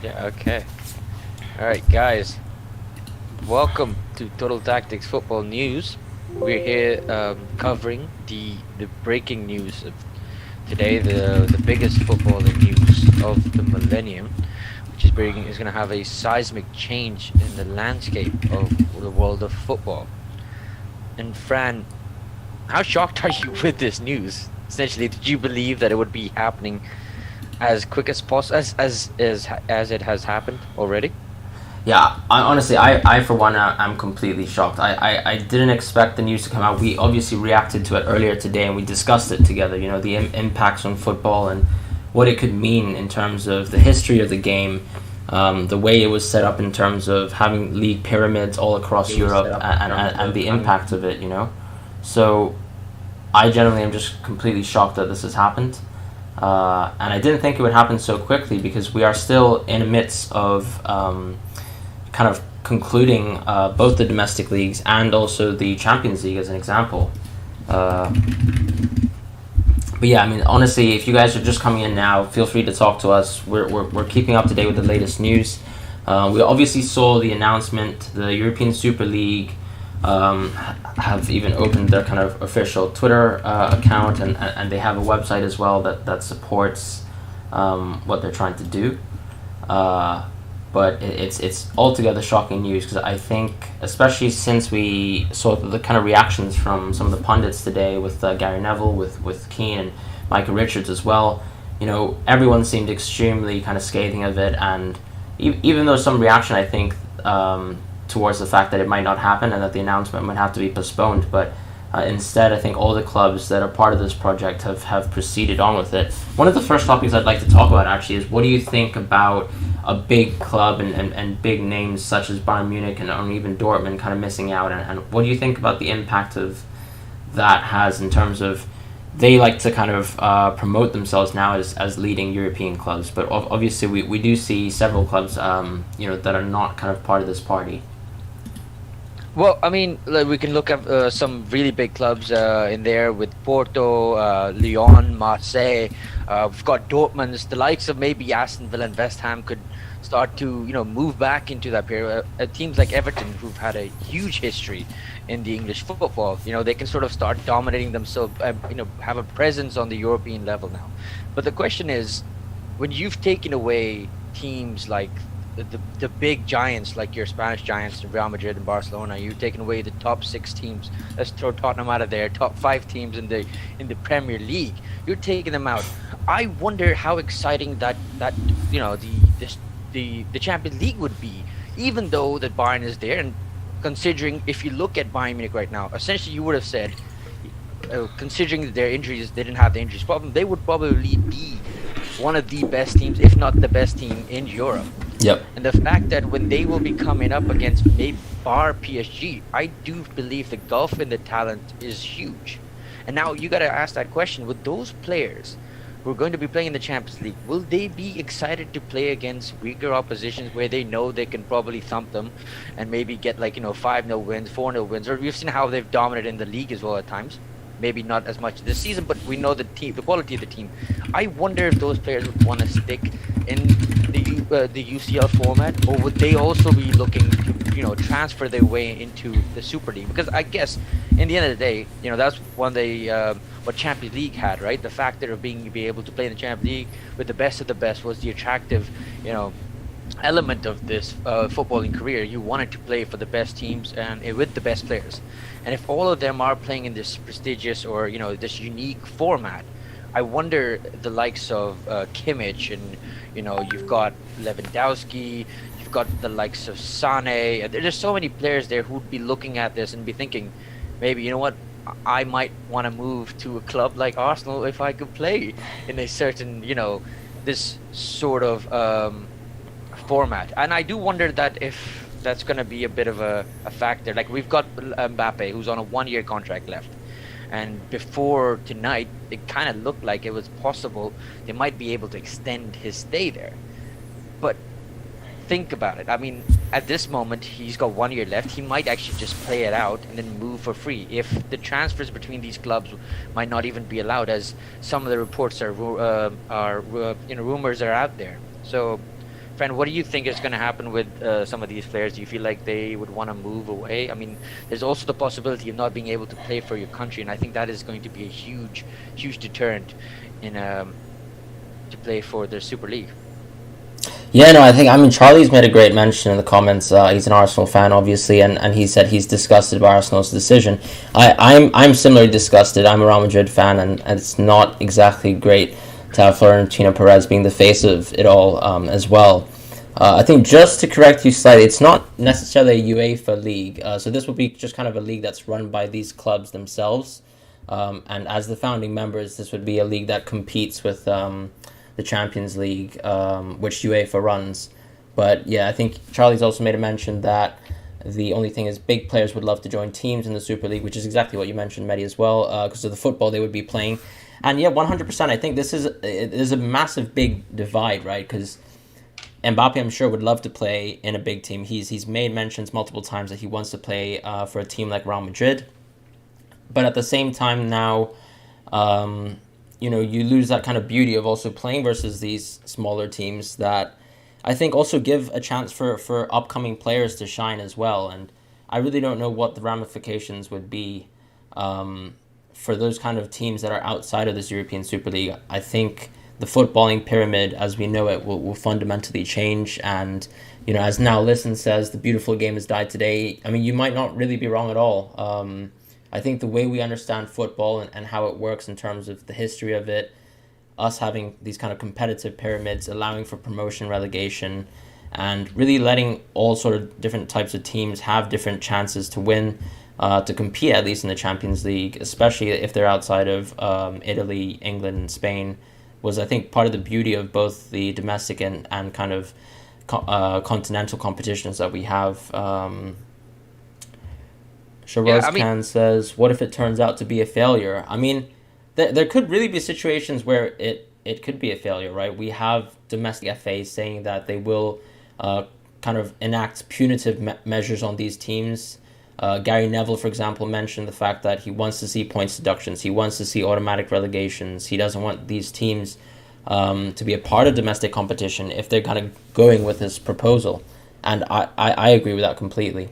Yeah, okay. All right, guys. Welcome to Total Tactics Football News. We're here covering the breaking news of today, the biggest footballing news of the millennium, which is going to have a seismic change in the landscape of the world of football. And Fran, how shocked are you with this news? Essentially, did you believe that it would be happening as quick as possible, as it has happened already? Yeah, honestly, I for one, I'm completely shocked. I didn't expect the news to come out. We obviously reacted to it earlier today and we discussed it together, the impacts on football and what it could mean in terms of the history of the game, the way it was set up in terms of having league pyramids all across Europe and the impact of it. So I generally am just completely shocked that this has happened. And I didn't think it would happen so quickly because we are still in the midst of kind of concluding both the domestic leagues and also the Champions League as an example. But yeah, I mean, honestly, if you guys are just coming in now, feel free to talk to us. We're keeping up to date with the latest news. We obviously saw the announcement. The European Super League have even opened their kind of official Twitter account, and they have a website as well that supports what they're trying to do. But it's altogether shocking news because I think, especially since we saw the kind of reactions from some of the pundits today with Gary Neville, with Keane and Michael Richards as well, everyone seemed extremely kind of scathing of it, and even though some reaction, I think, towards the fact that it might not happen and that the announcement might have to be postponed, but instead, I think all the clubs that are part of this project have proceeded on with it. One of the first topics I'd like to talk about actually is what do you think about a big club and big names such as Bayern Munich and even Dortmund kind of missing out, and what do you think about the impact of that has in terms of they like to kind of promote themselves now as leading European clubs, but obviously we do see several clubs that are not kind of part of this party. Well, I mean, like, we can look at some really big clubs in there with Porto, Lyon, Marseille. We've got Dortmund's, the likes of maybe Aston Villa and West Ham could start to, move back into that period. Teams like Everton, who've had a huge history in the English football, they can sort of start dominating themselves, have a presence on the European level now. But the question is, when you've taken away teams like the big giants like your Spanish giants, Real Madrid and Barcelona, you've taken away the top six teams. Let's throw Tottenham out of there. Top five teams in the Premier League. You're taking them out. I wonder how exciting that the Champions League would be, even though that Bayern is there. And considering, if you look at Bayern Munich right now, essentially you would have said, considering their injuries, they didn't have the injuries problem, they would probably be one of the best teams, if not the best team in Europe. Yep. And the fact that when they will be coming up against maybe bar PSG, I do believe the gulf in the talent is huge. And now you got to ask that question, with those players who are going to be playing in the Champions League, will they be excited to play against weaker oppositions where they know they can probably thump them and maybe get 5-0 wins, 4-0 wins, or we've seen how they've dominated in the league as well at times. Maybe not as much this season, but we know the quality of the team. I wonder if those players would want to stick in the UCL format, or would they also be looking to transfer their way into the Super League? Because I guess in the end of the day, that's one of the what Champions League had, right? The factor of be able to play in the Champions League with the best of the best was the attractive, element of this footballing career. You wanted to play for the best teams and with the best players. And if all of them are playing in this prestigious or this unique format, I wonder the likes of Kimmich and you've got Lewandowski, you've got the likes of Sane. There's so many players there who'd be looking at this and be thinking, maybe what, I might want to move to a club like Arsenal if I could play in a certain this sort of format. And I do wonder that if that's going to be a bit of a factor. Like, we've got Mbappe, who's on a 1-year contract left. And before tonight, it kind of looked like it was possible they might be able to extend his stay there. But think about it. I mean, at this moment, he's got 1 year left. He might actually just play it out and then move for free. If the transfers between these clubs might not even be allowed, as some of the reports are rumors are out there. So Fran, what do you think is going to happen with some of these players? Do you feel like they would want to move away? I mean, there's also the possibility of not being able to play for your country, and I think that is going to be a huge, huge deterrent in to play for the Super League. Yeah, no, I mean, Charlie's made a great mention in the comments. He's an Arsenal fan, obviously, and he said he's disgusted by Arsenal's decision. I'm similarly disgusted. I'm a Real Madrid fan, and it's not exactly great to have Florentino Perez being the face of it all as well. I think just to correct you slightly, it's not necessarily a UEFA league. So this would be just kind of a league that's run by these clubs themselves. And as the founding members, this would be a league that competes with the Champions League, which UEFA runs. But yeah, I think Charlie's also made a mention that the only thing is big players would love to join teams in the Super League, which is exactly what you mentioned, Mehdi, as well, because of the football they would be playing. And yeah, 100%. I think this is a massive big divide, right? Because Mbappe, I'm sure, would love to play in a big team. He's made mentions multiple times that he wants to play for a team like Real Madrid. But at the same time now, you lose that kind of beauty of also playing versus these smaller teams that I think also give a chance for upcoming players to shine as well. And I really don't know what the ramifications would be for those kind of teams that are outside of this European Super League. I think the footballing pyramid as we know it will fundamentally change. And, as Now Listen says, the beautiful game has died today. I mean, you might not really be wrong at all. I think the way we understand football and how it works in terms of the history of it, us having these kind of competitive pyramids, allowing for promotion, relegation, and really letting all sort of different types of teams have different chances to win, to compete at least in the Champions League, especially if they're outside of Italy, England, and Spain, was I think part of the beauty of both the domestic and kind of continental competitions that we have. Yeah, I mean, Khan says, what if it turns out to be a failure? I mean, there could really be situations where it could be a failure, right? We have domestic FAs saying that they will kind of enact punitive measures on these teams. Gary Neville, for example, mentioned the fact that he wants to see points deductions. He wants to see automatic relegations. He doesn't want these teams to be a part of domestic competition if they're kind of going with this proposal. And I agree with that completely.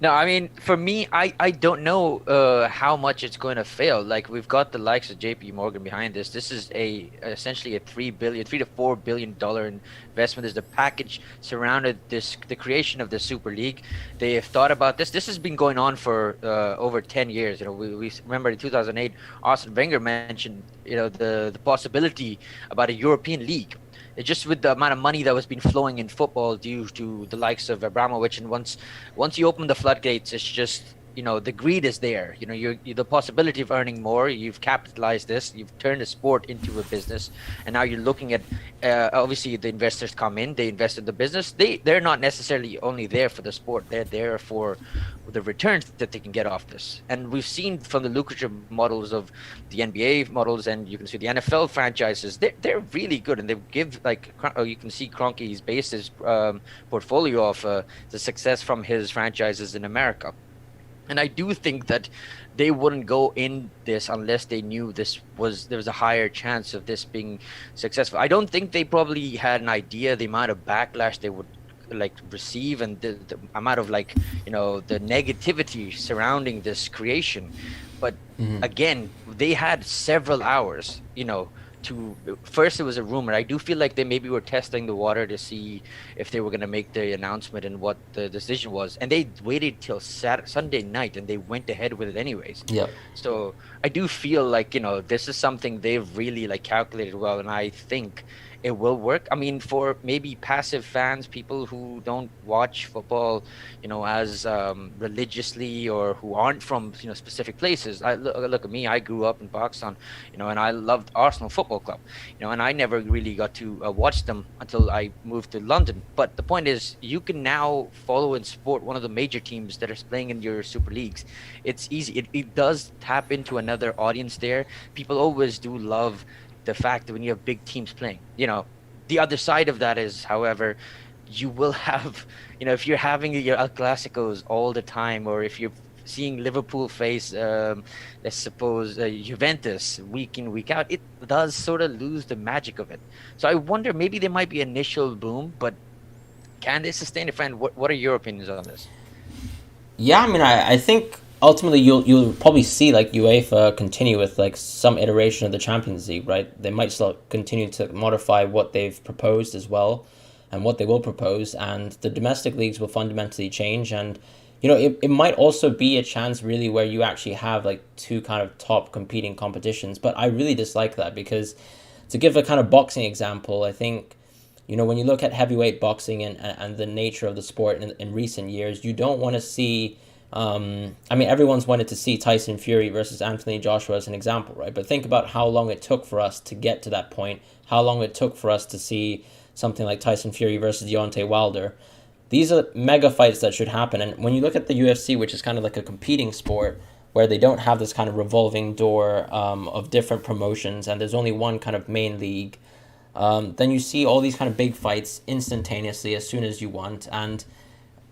no, I mean, for me, I don't know how much it's going to fail. Like we've got the likes of J.P. Morgan behind this. This is essentially a $3 to $4 billion investment. There's the package surrounded the creation of the Super League. They have thought about this. This has been going on for over 10 years. We remember in 2008, Arsene Wenger mentioned the possibility about a European league. It just with the amount of money that was been flowing in football due to the likes of Abramovich, and once you open the floodgates, it's just the greed is there. You're the possibility of earning more. You've capitalized this. You've turned the sport into a business, and now you're looking at obviously the investors come in. They invest in the business. They're not necessarily only there for the sport. They're there for the returns that they can get off this. And we've seen from the lucrative models of the NBA models, and you can see the NFL franchises. They're really good, and they give you can see Kroenke's based his portfolio of the success from his franchises in America. And I do think that they wouldn't go in this unless they knew there was a higher chance of this being successful. I don't think they probably had an idea the amount of backlash they would receive, and the amount of the negativity surrounding this creation. But again, they had several hours, to first it was a rumor. I do feel like they maybe were testing the water to see if they were going to make the announcement and what the decision was, and they waited till Sunday night and they went ahead with it anyways. Yep. So I do feel like this is something they've really calculated well, and I think it will work. I mean, for maybe passive fans, people who don't watch football, as religiously, or who aren't from specific places. Look at me. I grew up in Pakistan, and I loved Arsenal Football Club, and I never really got to watch them until I moved to London. But the point is, you can now follow and support one of the major teams that are playing in your super leagues. It's easy. It does tap into another audience there. People always do love the fact that when you have big teams playing, the other side of that is, however, you will have, if you're having your El Clasicos all the time, or if you're seeing Liverpool face, let's suppose, Juventus week in, week out, it does sort of lose the magic of it. So I wonder, maybe there might be initial boom, but can they sustain it? Friend, what are your opinions on this? Yeah, I mean, I think ultimately you'll probably see like UEFA continue with like some iteration of the Champions League, right? They might still continue to modify what they've proposed as well, and what they will propose, and the domestic leagues will fundamentally change. And it might also be a chance really where you actually have like two kind of top competing competitions. But I really dislike that because, to give a kind of boxing example, I think when you look at heavyweight boxing and the nature of the sport in recent years, you don't want to see. I mean, everyone's wanted to see Tyson Fury versus Anthony Joshua as an example, right? But think about how long it took for us to get to that point, how long it took for us to see something like Tyson Fury versus Deontay Wilder. These are mega fights that should happen. And when you look at the UFC, which is kind of like a competing sport, where they don't have this kind of revolving door of different promotions, and there's only one kind of main league, then you see all these kind of big fights instantaneously as soon as you want. And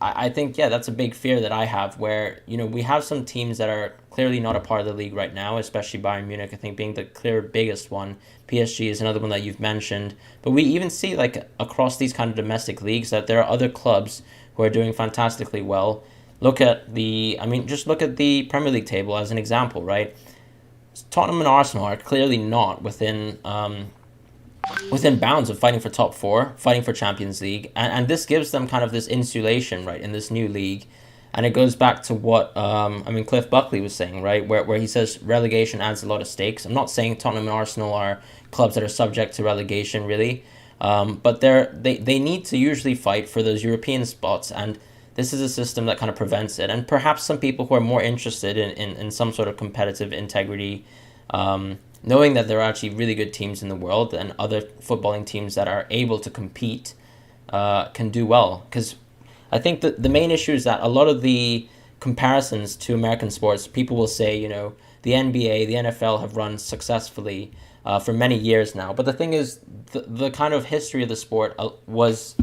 I think, yeah, that's a big fear that I have where, we have some teams that are clearly not a part of the league right now, especially Bayern Munich, I think being the clear biggest one. PSG is another one that you've mentioned. But we even see, like, across these kind of domestic leagues that there are other clubs who are doing fantastically well. Just look at the Premier League table as an example, right? Tottenham and Arsenal are clearly not within bounds of fighting for top four, fighting for Champions League, and this gives them kind of this insulation, right, in this new league. And it goes back to what Cliff Buckley was saying, right, where he says relegation adds a lot of stakes. I'm not saying Tottenham and Arsenal are clubs that are subject to relegation, really, but they need to usually fight for those European spots, and this is a system that kind of prevents it. And perhaps some people who are more interested in some sort of competitive integrity, knowing that there are actually really good teams in the world and other footballing teams that are able to compete, can do well. Because I think that the main issue is that a lot of the comparisons to American sports, people will say, the NBA, the NFL have run successfully for many years now. But the thing is, the kind of history of the sport was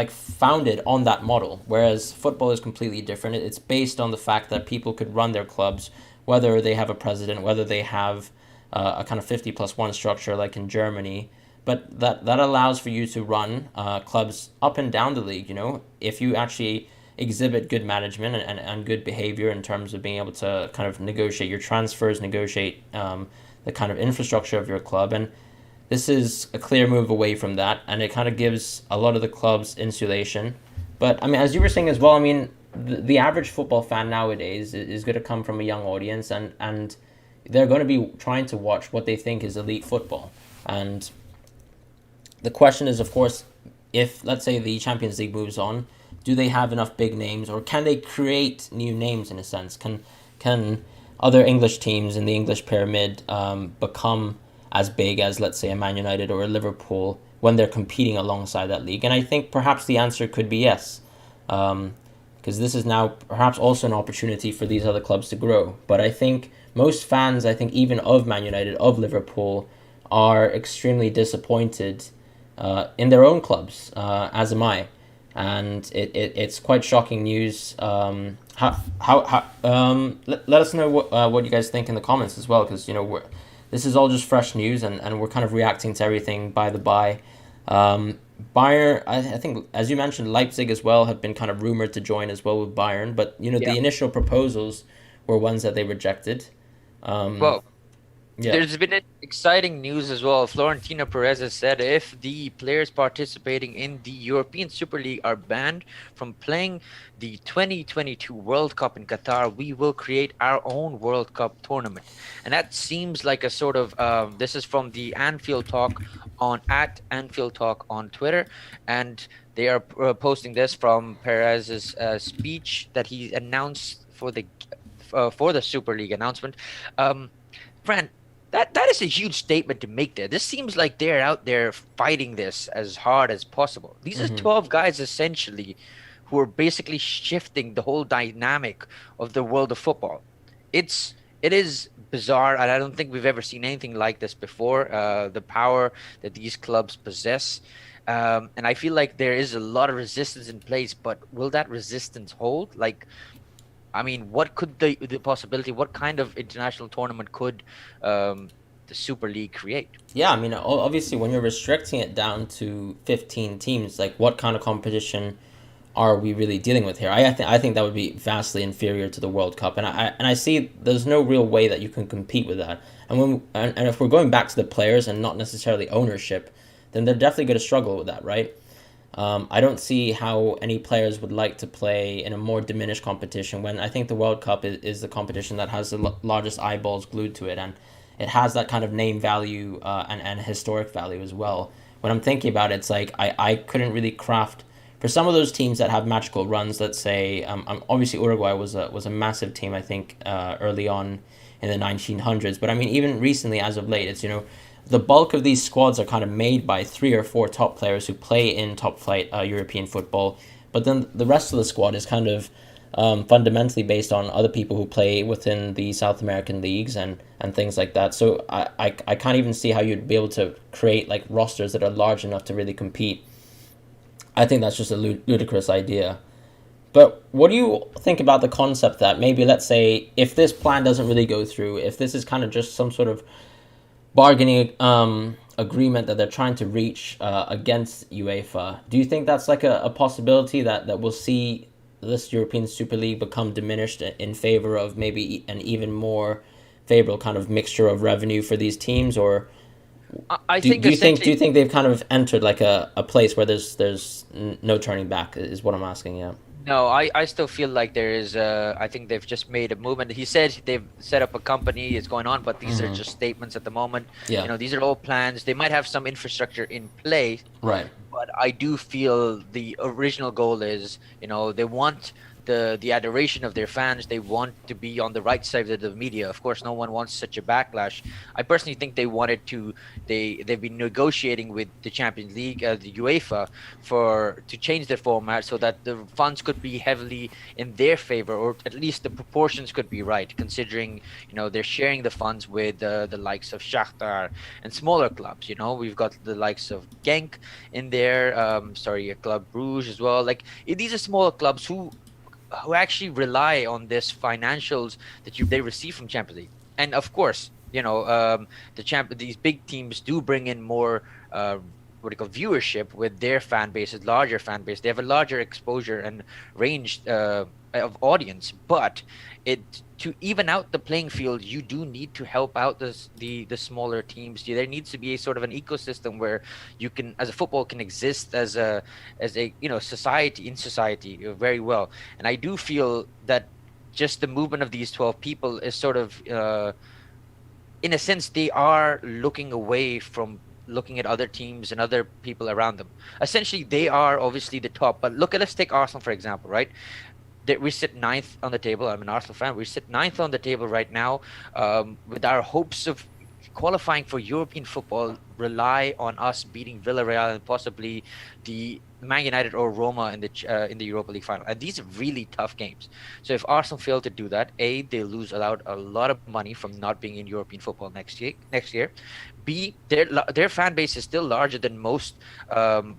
founded on that model, whereas football is completely different. It's based on the fact that people could run their clubs, whether they have a president, whether they have a kind of 50+1 structure like in Germany. But that allows for you to run clubs up and down the league, if you actually exhibit good management and good behavior in terms of being able to kind of negotiate your transfers, negotiate the kind of infrastructure of your club. And this is a clear move away from that, and it kind of gives a lot of the clubs insulation. But, as you were saying as well, the average football fan nowadays is going to come from a young audience, and they're going to be trying to watch what they think is elite football. And the question is, of course, if, let's say, the Champions League moves on, do they have enough big names, or can they create new names in a sense? Can other English teams in the English pyramid become as big as, let's say, a Man United or a Liverpool when they're competing alongside that league? And I think perhaps the answer could be yes. Because this is now perhaps also an opportunity for these other clubs to grow. But I think most fans, even of Man United, of Liverpool, are extremely disappointed in their own clubs, as am I. And it's quite shocking news. Let us know what you guys think in the comments as well, because this is all just fresh news, and we're kind of reacting to everything by the by. Bayern, I think, as you mentioned, Leipzig as well have been kind of rumored to join as well with Bayern, but the initial proposals were ones that they rejected. Well, Yeah. there's been exciting news as well. Florentino Perez has said if the players participating in the European Super League are banned from playing the 2022 World Cup in Qatar, we will create our own World Cup tournament. And that seems like a sort of, this is from the Anfield Talk at Anfield Talk on Twitter. And they are posting this from Perez's speech that he announced for the Super League announcement. Fran, that is a huge statement to make there. This seems like they're out there fighting this as hard as possible. These are 12 guys essentially who are basically shifting the whole dynamic of the world of football. It is bizarre, and I don't think we've ever seen anything like this before. The power that these clubs possess. And I feel like there is a lot of resistance in place, but will that resistance hold? Like, I mean, what could the possibility? What kind of international tournament could um, the Super League create? Yeah, I mean, obviously, when you're restricting it down to 15 teams, like what kind of competition are we really dealing with here? I think that would be vastly inferior to the World Cup, and I see there's no real way that you can compete with that. And if we're going back to the players and not necessarily ownership, then they're definitely going to struggle with that, right? I don't see how any players would like to play in a more diminished competition when I think the World Cup is the competition that has the largest eyeballs glued to it, and it has that kind of name value and historic value as well. When I'm thinking about it, it's like I couldn't really craft for some of those teams that have magical runs. Let's say obviously Uruguay was a massive team. I think early on in the 1900s, but I mean even recently as of late, it's the bulk of these squads are kind of made by three or four top players who play in top flight European football, but then the rest of the squad is kind of fundamentally based on other people who play within the South American leagues and things like that. So I can't even see how you'd be able to create like rosters that are large enough to really compete. I think that's just a ludicrous idea. But what do you think about the concept that maybe, let's say, if this plan doesn't really go through, if this is kind of just some sort of bargaining agreement that they're trying to reach against UEFA, do you think that's like a possibility that we'll see this European Super League become diminished in favor of maybe an even more favorable kind of mixture of revenue for these teams, or I do, think do you think do essentially you think they've kind of entered like a place where there's no turning back is what I'm asking? Yeah. no. I still feel like there is. I think they've just made a movement. He said they've set up a company. It's going on, but these are Hmm. just statements at the moment. Yeah. These are all plans. They might have some infrastructure in place, Right. but I do feel the original goal is, they want the adoration of their fans. They want to be on the right side of the media. Of course, no one wants such a backlash. I personally think they wanted to. They've been negotiating with the Champions League, the UEFA, to change their format so that the funds could be heavily in their favor, or at least the proportions could be right, considering they're sharing the funds with the likes of Shakhtar and smaller clubs. We've got the likes of Genk in there. Sorry, Club Bruges as well. Like these are smaller clubs who actually rely on this financials that they receive from Champions League. And of course, these big teams do bring in more what do you call viewership with their fan bases, larger fan base. They have a larger exposure and range of audience, but to even out the playing field, you do need to help out the smaller teams. There needs to be a sort of an ecosystem where you can, as a football, can exist as a society in society very well. And I do feel that just the movement of these 12 people is sort of in a sense, they are looking away from looking at other teams and other people around them. Essentially, they are obviously the top. But let's take Arsenal for example, right? We sit ninth on the table. I'm an Arsenal fan. We sit ninth on the table right now, with our hopes of qualifying for European football rely on us beating Villarreal and possibly the Man United or Roma in the Europa League final. And these are really tough games. So if Arsenal fail to do that, A, they lose out a lot of money from not being in European football next year. Next year, B, their fan base is still larger than most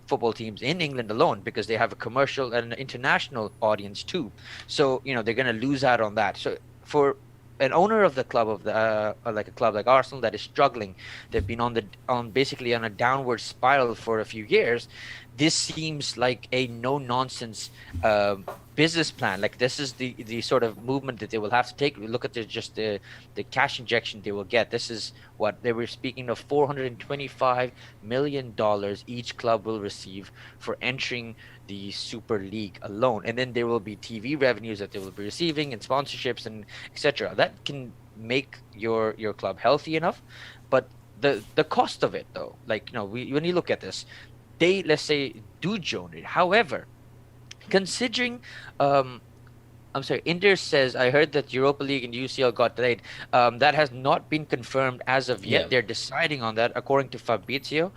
football teams in England alone because they have a commercial and an international audience too. So they're going to lose out on that. So for an owner of the club of the like a club like Arsenal that is struggling, they've been on basically on a downward spiral for a few years. This seems like a no nonsense business plan. Like this is the sort of movement that they will have to take. We look at the cash injection they will get. This is what they were speaking of: $425 million each club will receive for entering the Super League alone, and then there will be TV revenues that they will be receiving and sponsorships and etc. That can make your club healthy enough, but the cost of it though, like when you look at this, they, let's say, do join it. However, considering I'm sorry, Inter says, I heard that Europa League and UCL got delayed. That has not been confirmed as of Yeah. yet. They're deciding on that. According to Fabrizio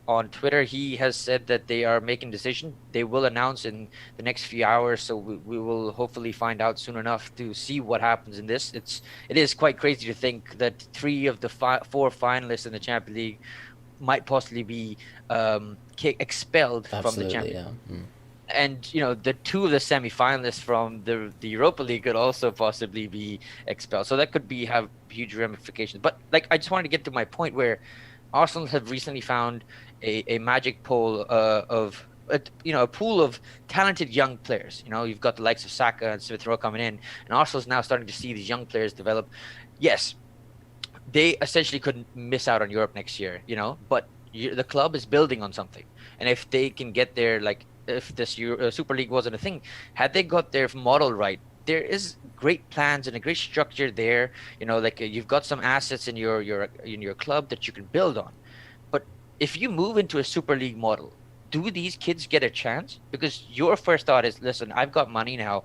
on Twitter, he has said that they are making a decision. They will announce in the next few hours, so we will hopefully find out soon enough to see what happens in this. It is quite crazy to think that three of the four finalists in the Champions League might possibly be expelled from the Absolutely. Champions Yeah. League. Mm. And the two of the semifinalists from the Europa League could also possibly be expelled. So that could be have huge ramifications. But like I just wanted to get to my point where Arsenal have recently found a magic pool a pool of talented young players. You've got the likes of Saka and Smith Rowe coming in, and Arsenal's now starting to see these young players develop. Yes, they essentially could miss out on Europe next year, but the club is building on something. And if they can get there, like if this Super League wasn't a thing, had they got their model right, there is great plans and a great structure there. Like you've got some assets in your club that you can build on. But if you move into a Super League model, do these kids get a chance? Because your first thought is, listen, I've got money now.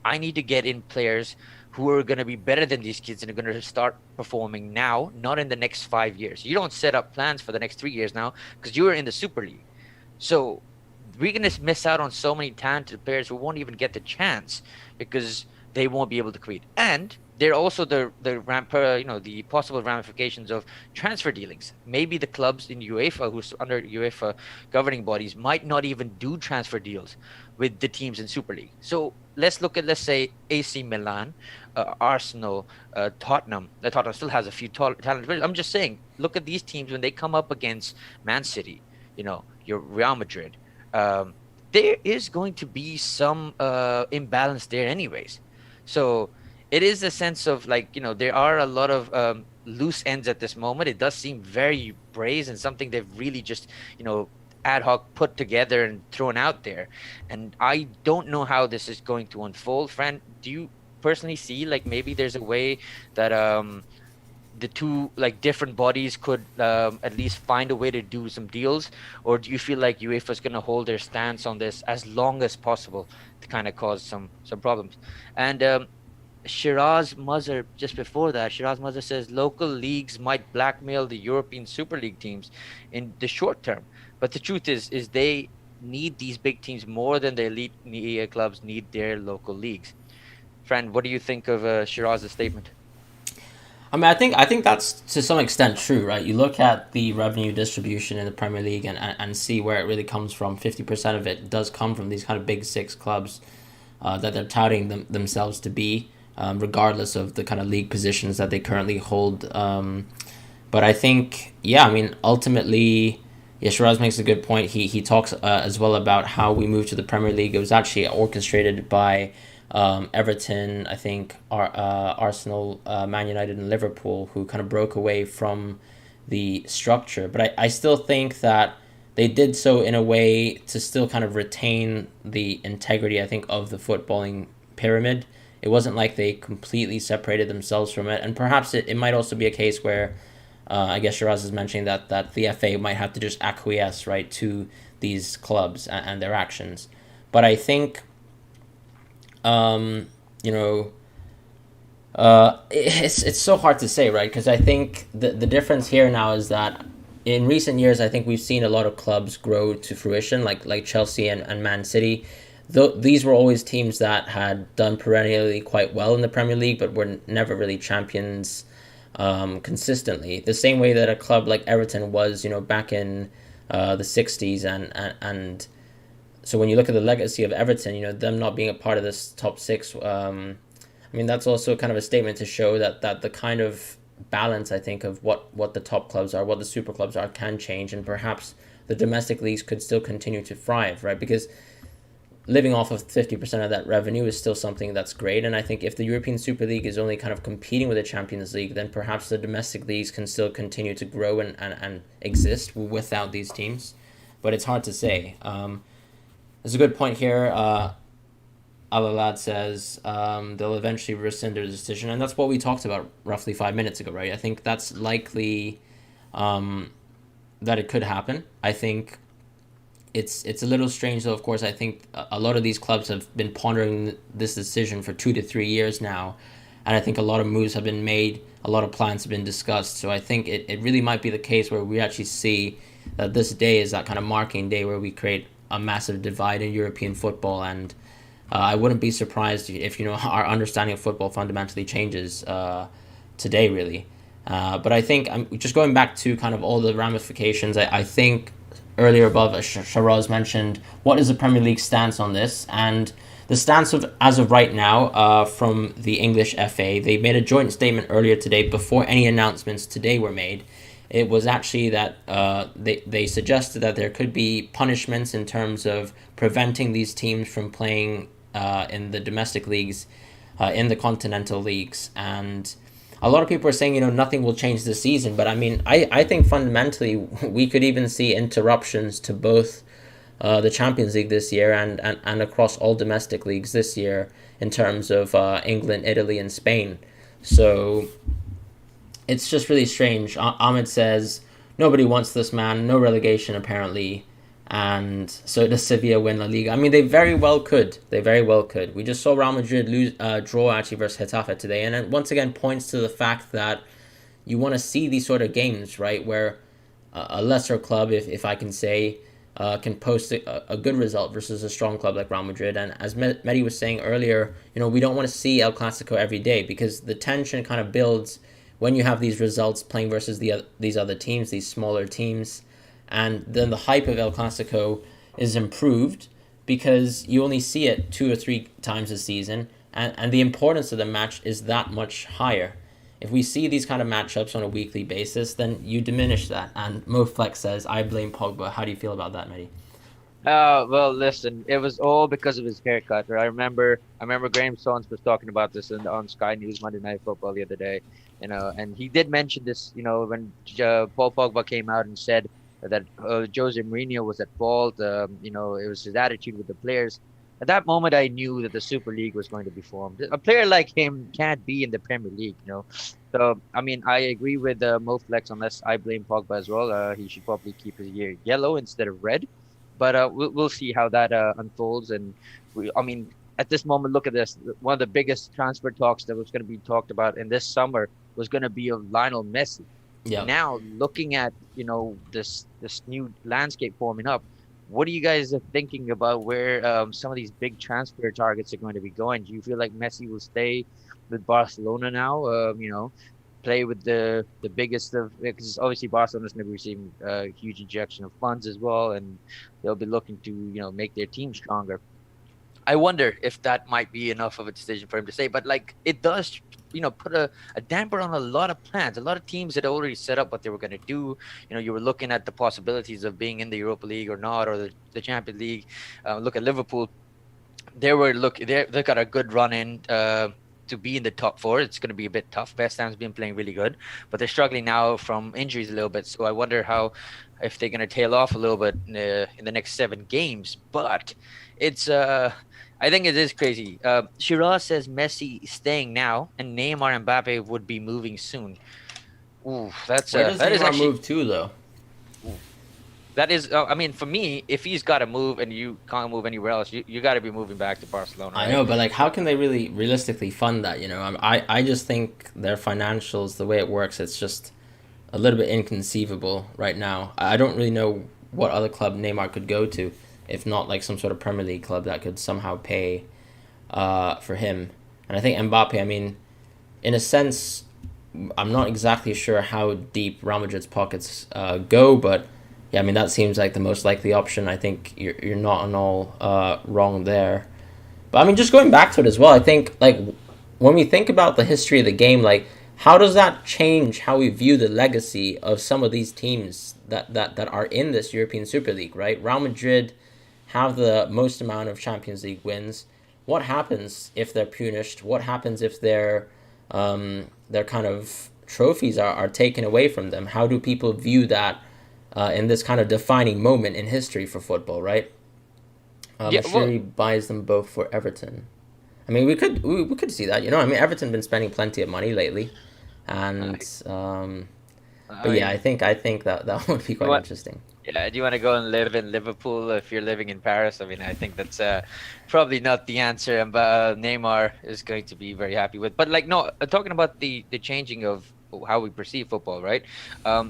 I need to get in players who are going to be better than these kids and are going to start performing now, not in the next 5 years. You don't set up plans for the next 3 years now because you are in the Super League. So we're going to miss out on so many talented players who won't even get the chance because they won't be able to compete. And there are also the possible ramifications of transfer dealings. Maybe the clubs in UEFA, who's under UEFA governing bodies, might not even do transfer deals with the teams in Super League. So let's say AC Milan, Arsenal, Tottenham. Tottenham still has a few talented players. I'm just saying, look at these teams when they come up against Man City, your Real Madrid. There is going to be some imbalance there, anyways. So it is a sense of like, there are a lot of loose ends at this moment. It does seem very brazen, something they've really just, ad hoc put together and thrown out there. And I don't know how this is going to unfold. Fran, do you personally see like maybe there's a way that the two like different bodies could at least find a way to do some deals, or do you feel like UEFA is going to hold their stance on this as long as possible to kind of cause some problems? And Shiraz Mazhar, just before that, Shiraz Mazhar says local leagues might blackmail the European Super League teams in the short term, but the truth is they need these big teams more than the elite clubs need their local leagues. Fran, what do you think of Shiraz's statement? I mean, I think that's to some extent true, right? You look at the revenue distribution in the Premier League and see where it really comes from. 50% of it does come from these kind of big six clubs that they're touting themselves to be, regardless of the kind of league positions that they currently hold. But I think, yeah, I mean, ultimately, yeah, Shiraz makes a good point. He talks as well about how we moved to the Premier League. It was actually orchestrated by Everton, I think, Arsenal, Man United, and Liverpool, who kind of broke away from the structure. But I still think that they did so in a way to still kind of retain the integrity, I think, of the footballing pyramid. It wasn't like they completely separated themselves from it. And perhaps it might also be a case where, I guess Shiraz is mentioning that the FA might have to just acquiesce, right, to these clubs and their actions. But I think you know, it's so hard to say, right? Because I think the difference here now is that in recent years, I think we've seen a lot of clubs grow to fruition, like Chelsea and Man City. These were always teams that had done perennially quite well in the Premier League, but were never really champions consistently. The same way that a club like Everton was, back in the 60s and so when you look at the legacy of Everton, them not being a part of this top six, I mean, that's also kind of a statement to show that the kind of balance, I think, of what the top clubs are, what the super clubs are, can change, and perhaps the domestic leagues could still continue to thrive, right? Because living off of 50% of that revenue is still something that's great. And I think if the European Super League is only kind of competing with the Champions League, then perhaps the domestic leagues can still continue to grow and exist without these teams. But it's hard to say. There's a good point here. Alalad says they'll eventually rescind their decision. And that's what we talked about roughly 5 minutes ago, right? I think that's likely that it could happen. I think it's a little strange, though. Of course, I think a lot of these clubs have been pondering this decision for 2 to 3 years now, and I think a lot of moves have been made, a lot of plans have been discussed. So I think it really might be the case where we actually see that this day is that kind of marking day where we create a massive divide in European football, and I wouldn't be surprised if our understanding of football fundamentally changes today, really. But I think I'm just going back to kind of all the ramifications. I think earlier above, Shiraz mentioned, what is the Premier League stance on this? And the stance of as of right now, from the English FA, they made a joint statement earlier today before any announcements today were made. It was actually that they suggested that there could be punishments in terms of preventing these teams from playing in the domestic leagues, in the continental leagues, and a lot of people are saying, nothing will change this season, but I mean, I think fundamentally we could even see interruptions to both the Champions League this year and across all domestic leagues this year in terms of England, Italy, and Spain. So it's just really strange. Ahmed says nobody wants this man, no relegation apparently, and so does Sevilla win La Liga. I mean, they very well could. They very well could. We just saw Real Madrid draw actually versus Getafe today, and it once again points to the fact that you want to see these sort of games, right, where a lesser club, if I can say, can post a good result versus a strong club like Real Madrid. And as Mehdi was saying earlier, we don't want to see El Clasico every day because the tension kind of builds when you have these results playing versus these other teams, these smaller teams. And then the hype of El Clasico is improved because you only see it 2 or 3 times a season, and the importance of the match is that much higher. If we see these kind of matchups on a weekly basis, then you diminish that. And Mo Flex says, I blame Pogba. How do you feel about that, Mehdi? Well, listen, it was all because of his haircut. Right? I remember Graham Souness was talking about this on Sky News Monday Night Football the other day, and he did mention this, when Paul Pogba came out and said that Jose Mourinho was at fault. It was his attitude with the players. At that moment, I knew that the Super League was going to be formed. A player like him can't be in the Premier League. So, I mean, I agree with Mo Flex, unless I blame Pogba as well. He should probably keep his year yellow instead of red. But we'll see how that unfolds. And I mean, at this moment, look at this. One of the biggest transfer talks that was going to be talked about in this summer was going to be of Lionel Messi. Yeah. Now, looking at this new landscape forming up, what are you guys thinking about where some of these big transfer targets are going to be going? Do you feel like Messi will stay with Barcelona now? Play with the biggest of, because obviously Barcelona's going to be receiving a huge injection of funds as well, and they'll be looking to make their team stronger. I wonder if that might be enough of a decision for him to say, but like it does, put a damper on a lot of plans. A lot of teams had already set up what they were going to do. You were looking at the possibilities of being in the Europa League or not, or the Champions League. Look at Liverpool. They got a good run in to be in the top four. It's going to be a bit tough. West Ham's been playing really good, but they're struggling now from injuries a little bit. So I wonder if they're going to tail off a little bit in the next 7 games. But it's I think it is crazy. Shiraz says Messi staying now, and Neymar and Mbappe would be moving soon. Ooh, Where does that is Neymar actually. move to, though? That is, I mean, for me, if he's got to move and you can't move anywhere else, you got to be moving back to Barcelona, I right? know, but like, how can they really realistically fund that? I just think their financials, the way it works, it's just a little bit inconceivable right now. I don't really know what other club Neymar could go to, if not like some sort of Premier League club that could somehow pay for him. And I think Mbappe, I mean, in a sense, I'm not exactly sure how deep Real Madrid's pockets go, but yeah, I mean, that seems like the most likely option. I think you're not at all wrong there. But I mean, just going back to it as well, I think like when we think about the history of the game, like how does that change how we view the legacy of some of these teams that are in this European Super League, right? Real Madrid have the most amount of Champions League wins. What happens if they're punished? What happens if their kind of trophies are taken away from them? How do people view that in this kind of defining moment in history for football, right? Yeah, well, Shiri buys them both for Everton. I mean, we could see that, I mean, Everton been spending plenty of money lately, I, and I but yeah, I mean, think that would be you quite want, interesting. yeah, do you want to go and live in Liverpool if you're living in Paris? I mean, I think that's probably not the answer, and Neymar is going to be very happy with. But like, no, talking about the changing of how we perceive football, right?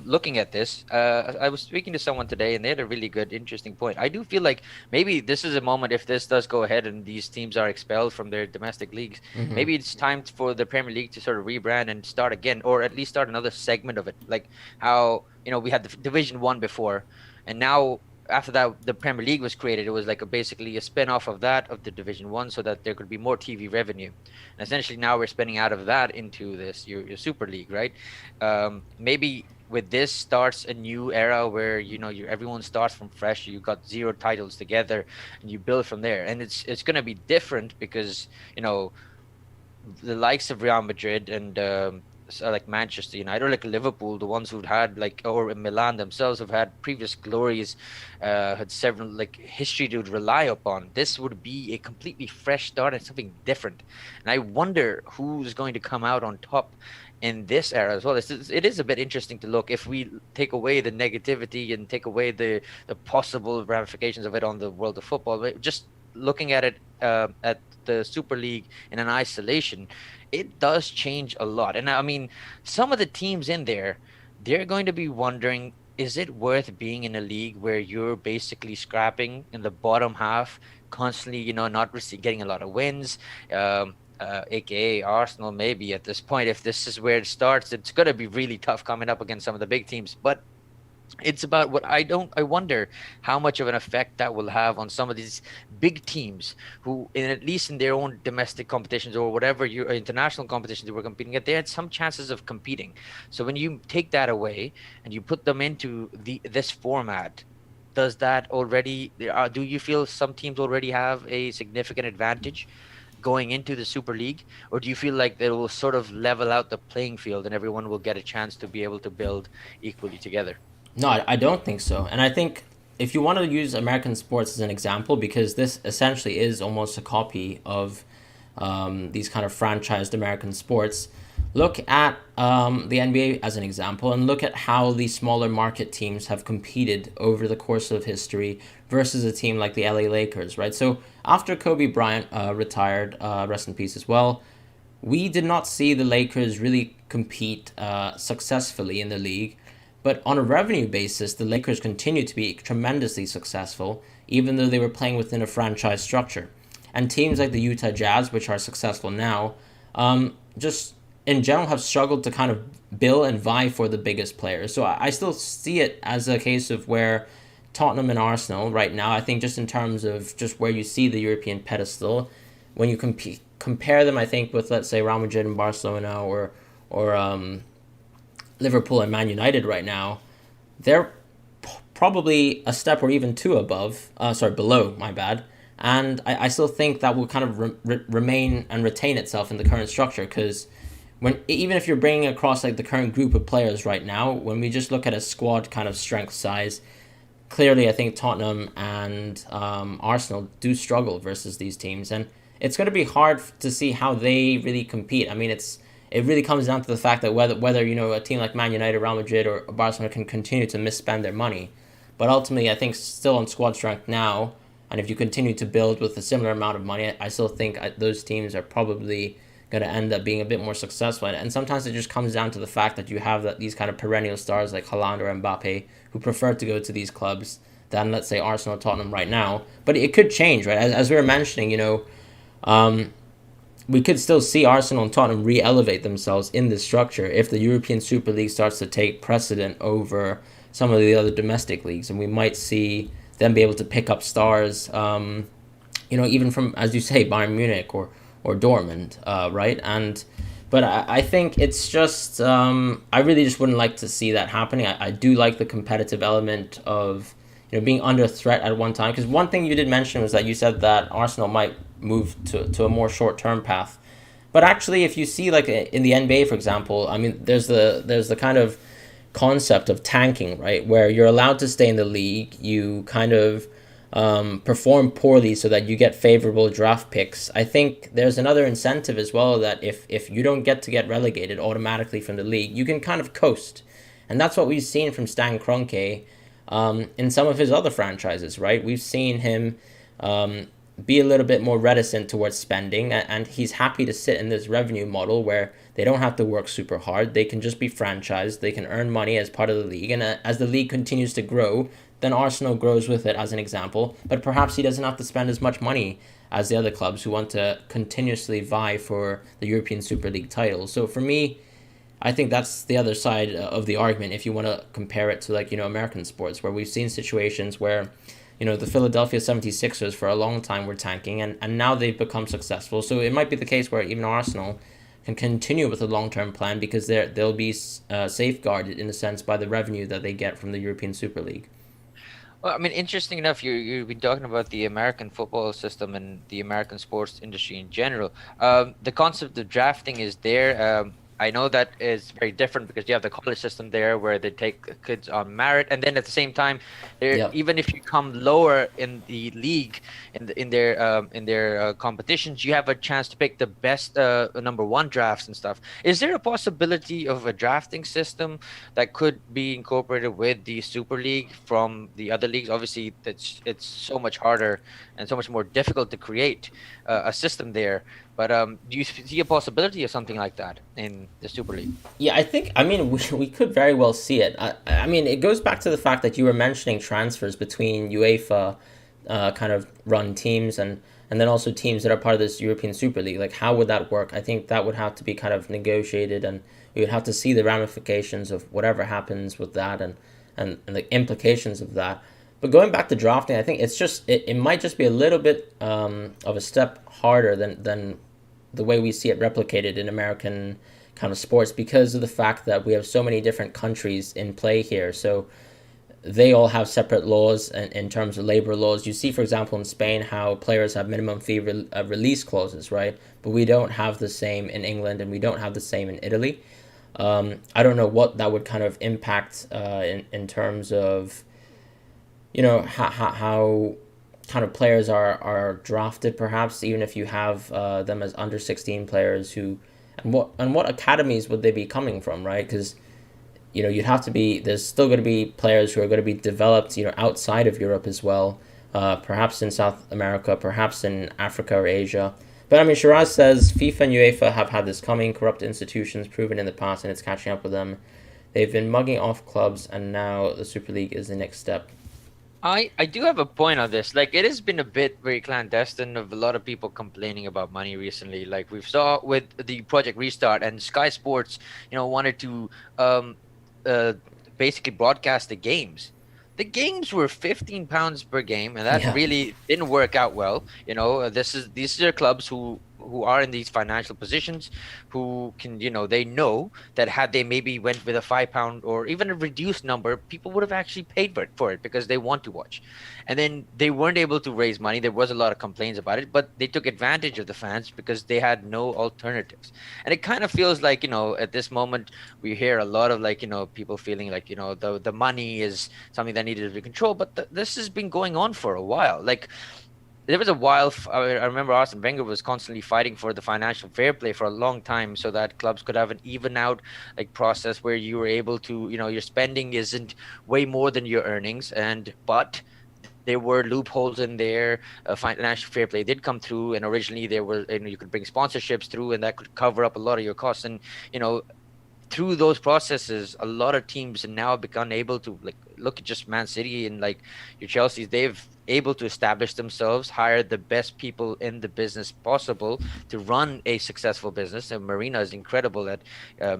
Looking at this, I was speaking to someone today, and they had a really good, interesting point. I do feel like maybe this is a moment if this does go ahead and these teams are expelled from their domestic leagues. Mm-hmm. Maybe it's time for the Premier League to sort of rebrand and start again, or at least start another segment of it, like how we had the Division 1 before, and now. after that the Premier League was created. It was like basically a spin-off of that, of the Division 1, so that there could be more TV revenue. And essentially now we're spinning out of that into this your Super League, right? Maybe with this starts a new era where everyone starts from fresh. You got zero titles together, and you build from there. And it's going to be different because you know the likes of Real Madrid and like Manchester United or like Liverpool, the ones who've had like, or Milan themselves have had previous glories, had several like history to rely upon. This would be a completely fresh start and something different. And I wonder who's going to come out on top in this era as well. It is a bit interesting to look if we take away the negativity and take away the possible ramifications of it on the world of football. But just looking at it at the Super League in an isolation, it does change a lot. And I mean, some of the teams in there, they're going to be wondering, is it worth being in a league where you're basically scrapping in the bottom half, constantly, not getting a lot of wins? AKA Arsenal, maybe at this point, if this is where it starts, it's going to be really tough coming up against some of the big teams. But it's about what I wonder how much of an effect that will have on some of these big teams who, at least in their own domestic competitions or whatever your international competitions they were competing at, they had some chances of competing. So when you take that away and you put them into this format, does that already do you feel some teams already have a significant advantage going into the Super League, or do you feel like they will sort of level out the playing field and everyone will get a chance to be able to build equally together? No, I don't think so. And I think if you want to use American sports as an example, because this essentially is almost a copy of these kind of franchised American sports, look at the NBA as an example and look at how the smaller market teams have competed over the course of history versus a team like the LA Lakers, right? So after Kobe Bryant retired, rest in peace as well, we did not see the Lakers really compete successfully in the league. But on a revenue basis, the Lakers continued to be tremendously successful, even though they were playing within a franchise structure. And teams like the Utah Jazz, which are successful now, just in general have struggled to kind of bill and vie for the biggest players. So I still see it as a case of where Tottenham and Arsenal right now, I think just in terms of just where you see the European pedestal, when you compare them, I think, with, let's say, Real Madrid and Barcelona or Liverpool and Man United right now, they're probably a step or even two below, my bad. And I still think that will kind of remain and retain itself in the current structure, because even if you're bringing across like the current group of players right now, when we just look at a squad kind of strength size, clearly I think Tottenham and Arsenal do struggle versus these teams, and it's going to be hard to see how they really compete. I mean, it really comes down to the fact that whether a team like Man United, Real Madrid, or Barcelona can continue to misspend their money. But ultimately, I think still on squad strength now, and if you continue to build with a similar amount of money, I still think those teams are probably going to end up being a bit more successful. And sometimes it just comes down to the fact that you have these kind of perennial stars like Haaland or Mbappe who prefer to go to these clubs than, let's say, Arsenal or Tottenham right now. But it could change, right? As we were mentioning, we could still see Arsenal and Tottenham re-elevate themselves in this structure if the European Super League starts to take precedent over some of the other domestic leagues, and we might see them be able to pick up stars, even from, as you say, Bayern Munich or Dortmund, right? But I think it's just, I really just wouldn't like to see that happening. I do like the competitive element of being under threat at one time, because one thing you did mention was that you said that Arsenal might move to a more short-term path. But actually, if you see like in the NBA, for example, I mean, there's the kind of concept of tanking, right, where you're allowed to stay in the league, you kind of perform poorly so that you get favorable draft picks. I think there's another incentive as well, that if you don't get relegated automatically from the league, you can kind of coast. And that's what we've seen from Stan Kroenke in some of his other franchises, right? We've seen him be a little bit more reticent towards spending, and he's happy to sit in this revenue model where they don't have to work super hard. They can just be franchised. They can earn money as part of the league. And as the league continues to grow, then Arsenal grows with it, as an example. But perhaps he doesn't have to spend as much money as the other clubs who want to continuously vie for the European Super League title. So for me, I think that's the other side of the argument if you want to compare it to like, American sports where we've seen situations where, the Philadelphia 76ers for a long time were tanking and now they've become successful. So it might be the case where even Arsenal can continue with a long-term plan because they'll be safeguarded in a sense by the revenue that they get from the European Super League. Well, I mean, interesting enough, you've been talking about the American football system and the American sports industry in general. The concept of drafting is there. I know that is very different because you have the college system there where they take kids on merit, and then at the same time, there Yep. even if you come lower in the league in their competitions, you have a chance to pick the best number one drafts and stuff. Is there a possibility of a drafting system that could be incorporated with the Super League from the other leagues? Obviously, it's so much harder and so much more difficult to create a system there. But do you see a possibility of something like that in the Super League? Yeah, I think, I mean, we could very well see it. I mean, it goes back to the fact that you were mentioning transfers between UEFA kind of run teams and then also teams that are part of this European Super League. Like, how would that work? I think that would have to be kind of negotiated, and we would have to see the ramifications of whatever happens with that and the implications of that. But going back to drafting, I think it might just be a little bit of a step harder than the way we see it replicated in American kind of sports because of the fact that we have so many different countries in play here. So they all have separate laws in terms of labor laws. You see, for example, in Spain, how players have minimum fee release clauses, right? But we don't have the same in England, and we don't have the same in Italy. I don't know what that would kind of impact in terms of, how kind of players are drafted, perhaps, even if you have them as under 16 players who, and what academies would they be coming from, right? Because you'd have to be, there's still going to be players who are going to be developed, outside of Europe as well, perhaps in South America, perhaps in Africa or Asia. But I mean, Shiraz says FIFA and UEFA have had this coming, corrupt institutions proven in the past, and it's catching up with them. They've been mugging off clubs, and now the Super League is the next step. I do have a point on this. Like, it has been a bit very clandestine of a lot of people complaining about money recently. Like we've saw with the Project Restart and Sky Sports, wanted to uh, basically broadcast the games. The games were £15 per game, and that Yeah. really didn't work out well. These are clubs who are in these financial positions, who can, they know that had they maybe went with a £5 or even a reduced number, people would have actually paid for it because they want to watch. And then they weren't able to raise money. There was a lot of complaints about it, but they took advantage of the fans because they had no alternatives. And it kind of feels like, at this moment we hear a lot of like, people feeling like, the money is something that needed to be controlled, but this has been going on for a while. Like, there was a while, I remember Arsene Wenger was constantly fighting for the financial fair play for a long time so that clubs could have an even out like process where you were able to, your spending isn't way more than your earnings, but there were loopholes in there. Financial fair play did come through, and originally there were, you could bring sponsorships through, and that could cover up a lot of your costs. And through those processes, a lot of teams have now become able to, like, look at just Man City and like your Chelsea's. They've able to establish themselves, hire the best people in the business possible to run a successful business. And Marina is incredible at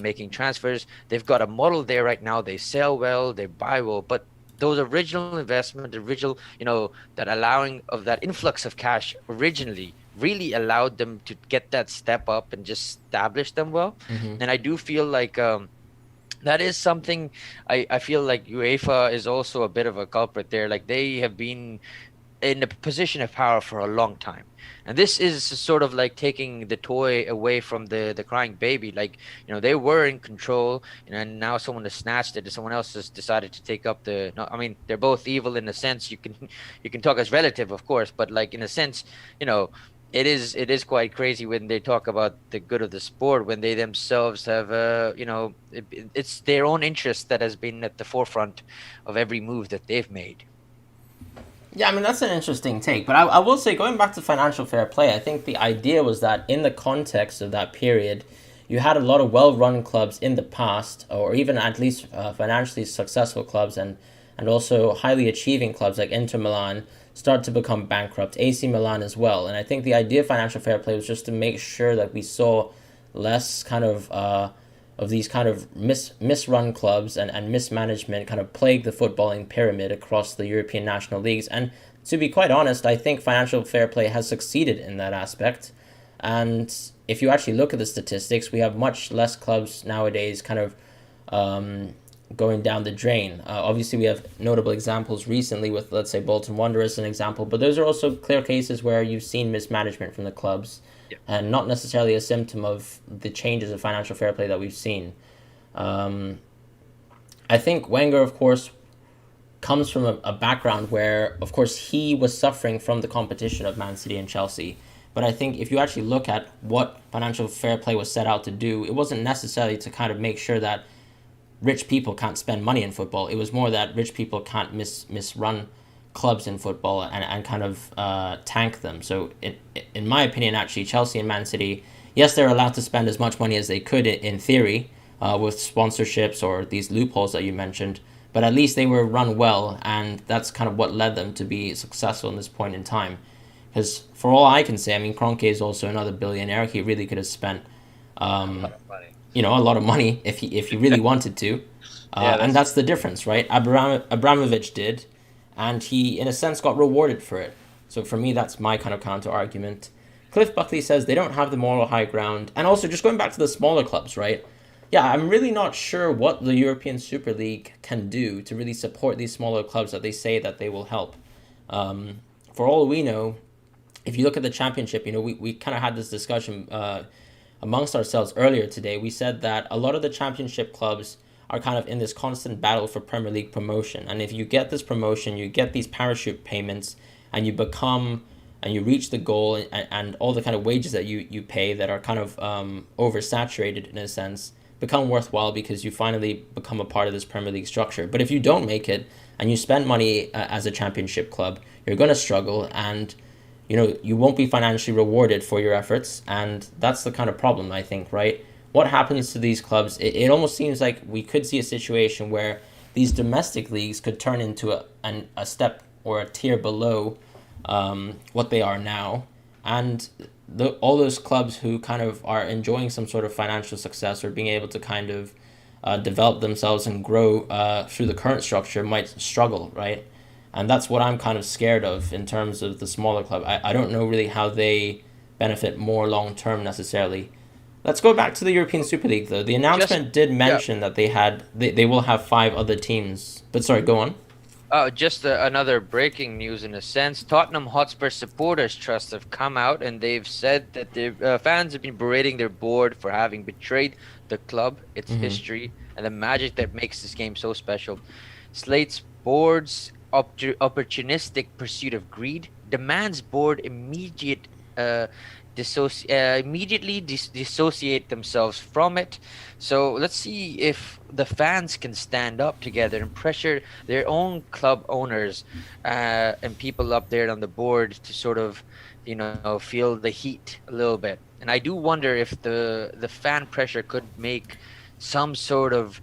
making transfers. They've got a model there right now. They sell well, they buy well, but those original investment, original, that allowing of that influx of cash originally really allowed them to get that step up and just establish them well. Mm-hmm. And I do feel like that is something I feel like UEFA is also a bit of a culprit there. Like, they have been in a position of power for a long time. And this is sort of like taking the toy away from the crying baby. Like, they were in control, and now someone has snatched it, and someone else has decided to take up the. No, I mean, they're both evil in a sense. You can talk as relative, of course, but like in a sense, it is quite crazy when they talk about the good of the sport when they themselves have it's their own interest that has been at the forefront of every move that they've made. Yeah, I mean, that's an interesting take. But I will say, going back to financial fair play, I think the idea was that in the context of that period, you had a lot of well-run clubs in the past, or even at least financially successful clubs, and also highly achieving clubs like Inter Milan start to become bankrupt, AC Milan as well. And I think the idea of financial fair play was just to make sure that we saw less kind of of these kind of misrun clubs and mismanagement kind of plague the footballing pyramid across the European national leagues. And to be quite honest, I think financial fair play has succeeded in that aspect. And if you actually look at the statistics, we have much less clubs nowadays kind of going down the drain. Obviously, we have notable examples recently with, let's say, Bolton Wanderers as an example, but those are also clear cases where you've seen mismanagement from the clubs Yeah. and not necessarily a symptom of the changes of financial fair play that we've seen. I think Wenger, of course, comes from a background where, of course, he was suffering from the competition of Man City and Chelsea. But I think if you actually look at what financial fair play was set out to do, it wasn't necessarily to kind of make sure that rich people can't spend money in football. It was more that rich people can't misrun clubs in football and kind of tank them. So in my opinion, actually, Chelsea and Man City, yes, they're allowed to spend as much money as they could in theory with sponsorships or these loopholes that you mentioned, but at least they were run well, and that's kind of what led them to be successful in this point in time. Because for all I can say, I mean, Kroenke is also another billionaire. He really could have spent a lot of money if he really wanted to. And that's the difference, right? Abramovich did, and he, in a sense, got rewarded for it. So for me, that's my kind of counter-argument. Cliff Buckley says they don't have the moral high ground. And also, just going back to the smaller clubs, right? Yeah, I'm really not sure what the European Super League can do to really support these smaller clubs that they say that they will help. For all we know, if you look at the championship, we kind of had this discussion amongst ourselves earlier today. We said that a lot of the championship clubs are kind of in this constant battle for Premier League promotion. And if you get this promotion, you get these parachute payments, and you reach the goal, and all the kind of wages that you pay that are kind of oversaturated in a sense become worthwhile because you finally become a part of this Premier League structure. But if you don't make it and you spend money as a championship club, you're going to struggle, and you won't be financially rewarded for your efforts, and that's the kind of problem, I think, right? What happens to these clubs? It almost seems like we could see a situation where these domestic leagues could turn into a step or a tier below what they are now, and all those clubs who kind of are enjoying some sort of financial success or being able to kind of develop themselves and grow through the current structure might struggle, right? And that's what I'm kind of scared of in terms of the smaller club. I don't know really how they benefit more long term necessarily. Let's go back to the European Super League though. The announcement did mention that they will have 5 other teams. But sorry, go on. Just another breaking news in a sense. Tottenham Hotspur Supporters Trust have come out and they've said that their fans have been berating their board for having betrayed the club, its history, and the magic that makes this game so special. Slate's board's opportunistic pursuit of greed demands board immediately dissociate themselves from it. So let's see if the fans can stand up together and pressure their own club owners and people up there on the board to sort of, feel the heat a little bit. And I do wonder if the fan pressure could make some sort of,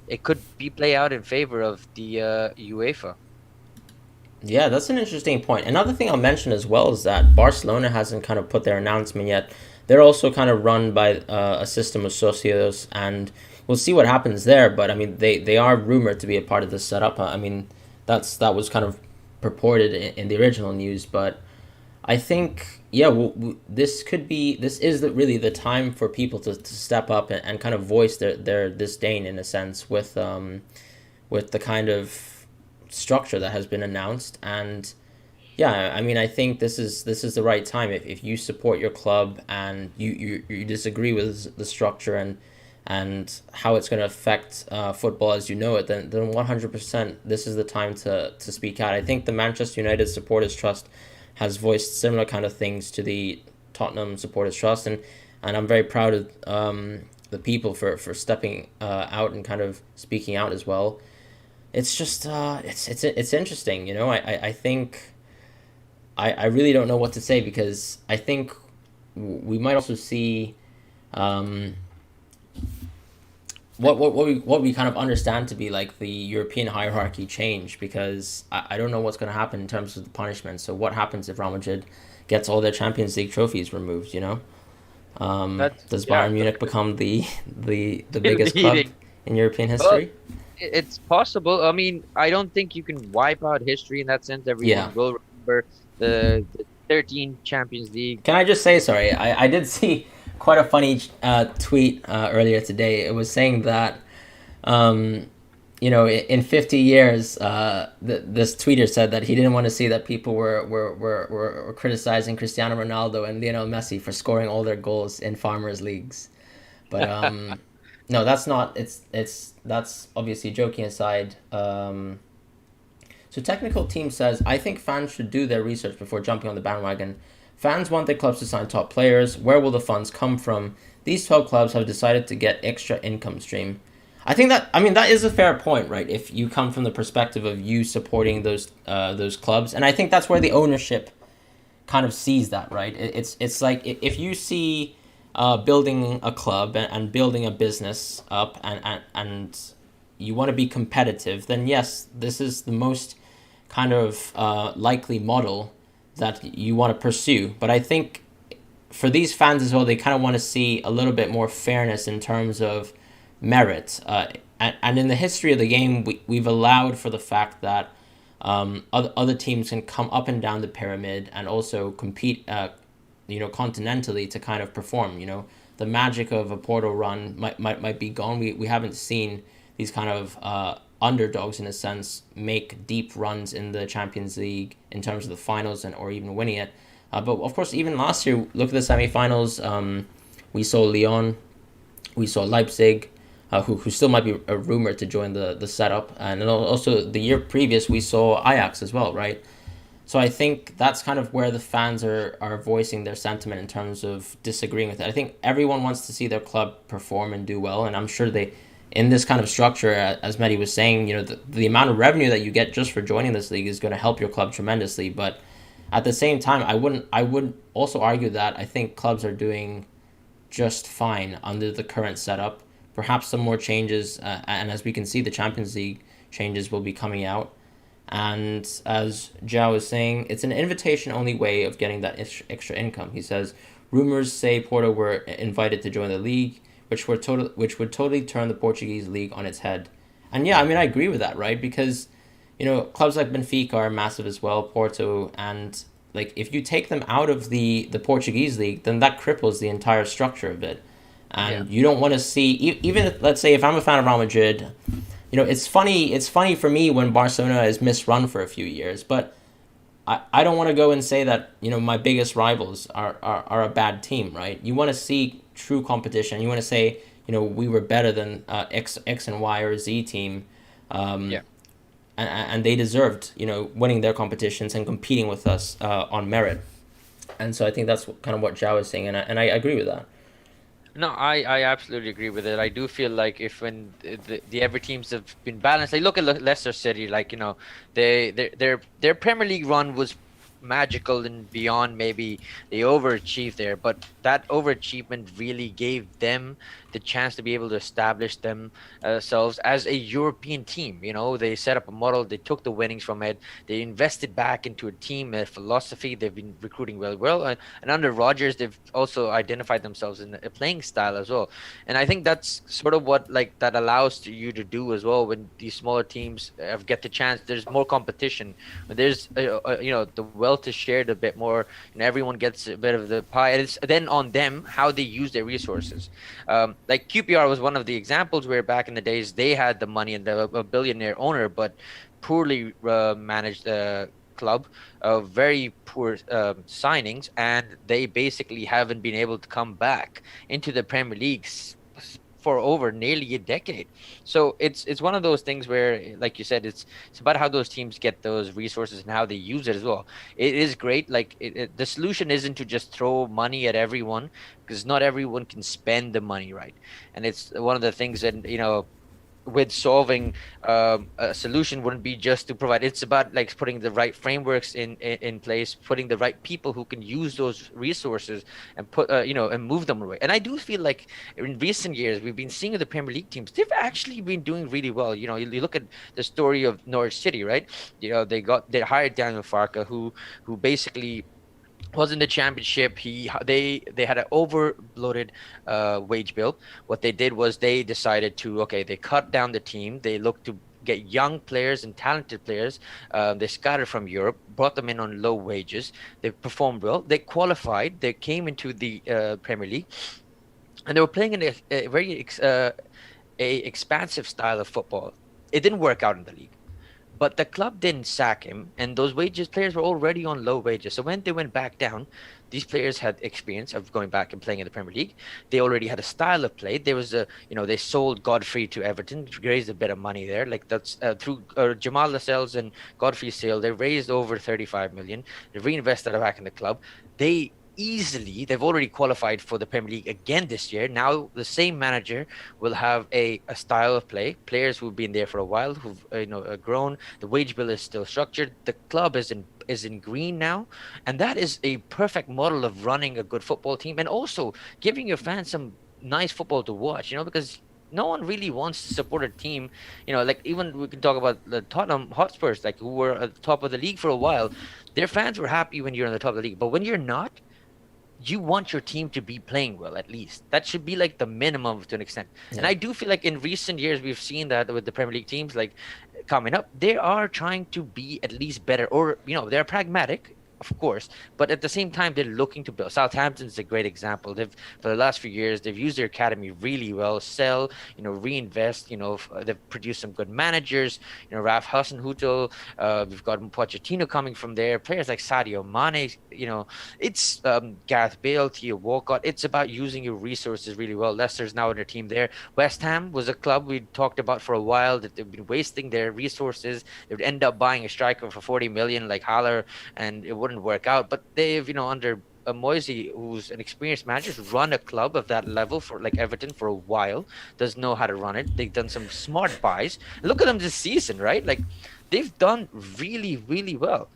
it could be play out in favor of the UEFA. Yeah, that's an interesting point. Another thing I'll mention as well is that Barcelona hasn't kind of put their announcement yet. They're also kind of run by a system of socios, and we'll see what happens there. But I mean, they are rumored to be a part of this setup. I mean, that was kind of purported in the original news. But I think, yeah, this is really the time for people to step up and kind of voice their disdain in a sense with the kind of structure that has been announced. And yeah, I mean, I think this is the right time. If you support your club and you disagree with the structure and how it's going to affect football as you know it, then 100% this is the time to speak out. I think the Manchester United Supporters Trust has voiced similar kind of things to the Tottenham Supporters Trust, and I'm very proud of the people for stepping out and kind of speaking out as well. It's just it's interesting, I think I really don't know what to say, because I think we might also see what we kind of understand to be like the European hierarchy change, because I don't know what's going to happen in terms of the punishment. So what happens if Real Madrid gets all their Champions League trophies removed, That's Does yeah. Bayern Munich become the Still biggest club leading. in European Well, history? it's possible. I mean, I don't think you can wipe out history in that sense. Yeah. Everyone will remember the 13 Champions League. Can I just say, sorry, I did see quite a funny tweet earlier today. It was saying that, um, in 50 years, this tweeter said that he didn't want to see that people were criticizing Cristiano Ronaldo and Lionel Messi for scoring all their goals in farmers leagues. But no, that's not. That's obviously joking aside. So technical team says, I think fans should do their research before jumping on the bandwagon. Fans want their clubs to sign top players. Where will the funds come from? These 12 clubs have decided to get extra income stream. I mean, that is a fair point, right? If you come from the perspective of you supporting those clubs, and I think that's where the ownership kind of sees that, right? It's like if you see building a club and building a business up, and you want to be competitive, then yes, this is the most kind of likely model that you want to pursue. But I think for these fans as well, they kind of want to see a little bit more fairness in terms of merit. And in the history of the game, we've allowed for the fact that other teams can come up and down the pyramid and also compete, continentally to kind of perform. The magic of a Porto run might be gone. We haven't seen these kind of underdogs in a sense make deep runs in the Champions League in terms of the finals or even winning it. But of course, even last year, look at the semifinals. We saw Lyon, we saw Leipzig, who still might be a rumor to join the setup, and then also the year previous we saw Ajax as well, right? So I think that's kind of where the fans are voicing their sentiment in terms of disagreeing with it. I think everyone wants to see their club perform and do well, and I'm sure in this kind of structure, as Mehdi was saying, the amount of revenue that you get just for joining this league is going to help your club tremendously. But at the same time, I would also argue that I think clubs are doing just fine under the current setup. Perhaps some more changes, and as we can see, the Champions League changes will be coming out. And as Zhao was saying, it's an invitation-only way of getting that extra income. He says, rumors say Porto were invited to join the league, which would totally turn the Portuguese league on its head. And yeah, I mean, I agree with that, right? Because clubs like Benfica are massive as well, Porto, and like if you take them out of the Portuguese league, then that cripples the entire structure of it. Yeah. And you don't want to see even let's say if I'm a fan of Real Madrid, it's funny. It's funny for me when Barcelona is misrun for a few years, but I don't want to go and say that my biggest rivals are a bad team, right? You want to see true competition. You want to say we were better than X and Y or Z team, Yeah. and they deserved winning their competitions and competing with us on merit. And so I think that's kind of what Zhao is saying, and I agree with that. No, I absolutely agree with it. I do feel like if when the every teams have been balanced, like look at Leicester City, like their Premier League run was magical and beyond. Maybe they overachieved there, but that overachievement really gave them the chance to be able to establish themselves as a European team. They set up a model, they took the winnings from it, they invested back into a team, a philosophy. They've been recruiting well, and under Rodgers, they've also identified themselves in a playing style as well. And I think that's sort of what like that allows you to do as well when these smaller teams get the chance. There's more competition. There's the wealth is shared a bit more, and everyone gets a bit of the pie. And it's then on them how they use their resources. Like QPR was one of the examples where back in the days they had the money and a billionaire owner, but poorly managed club, very poor signings, and they basically haven't been able to come back into the Premier League for over nearly a decade. So it's one of those things where, like you said, it's about how those teams get those resources and how they use it as well. It is great. Like the solution isn't to just throw money at everyone, because not everyone can spend the money right. And it's one of the things that with solving a solution wouldn't be just to provide. It's about like putting the right frameworks in place, putting the right people who can use those resources and put and move them away. And I do feel like in recent years we've been seeing the Premier League teams, they've actually been doing really well. You look at the story of Norwich City, right? They hired Daniel Farke, who basically was in the championship. They had an overloaded wage bill. What they did was they decided to, okay, they cut down the team. They looked to get young players and talented players. They scattered from Europe, brought them in on low wages. They performed well. They qualified. They came into the Premier League, and they were playing in a very a expansive style of football. It didn't work out in the league. But the club didn't sack him, and those wages players were already on low wages. So when they went back down, these players had experience of going back and playing in the Premier League. They already had a style of play. There was they sold Godfrey to Everton, raised a bit of money there. Like that's through Jamal Lascelles and Godfrey's sale, they raised over 35 million. They reinvested it back in the club. They've already qualified for the Premier League again this year. Now the same manager will have a style of play. Players who've been there for a while, who've grown. The wage bill is still structured. The club is in green now, and that is a perfect model of running a good football team, and also giving your fans some nice football to watch. Because no one really wants to support a team. Like even we can talk about the Tottenham Hotspurs, like who were at the top of the league for a while. Their fans were happy when you're on the top of the league, but when you're not, you want your team to be playing well, at least. That should be like the minimum to an extent. And Yeah. I do feel like in recent years we've seen that with the Premier League teams like coming up, they are trying to be at least better, or they're pragmatic, of course, but at the same time they're looking to build. Southampton's a great example. They've For the last few years they've used their academy really well, sell, reinvest. They've produced some good managers. Ralph Hasenhüttl. We've got Pochettino coming from there. Players like Sadio Mane. It's Gareth Bale, Theo Walcott. It's about using your resources really well. Leicester's now in their team there. West Ham was a club we talked about for a while that they've been wasting their resources. They would end up buying a striker for 40 million like Haller, and it wouldn't work out. But they've, under Moisey, who's an experienced manager, who's run a club of that level for like Everton for a while, does know how to run it. They've done some smart buys. Look at them this season, right? Like they've done really, really well,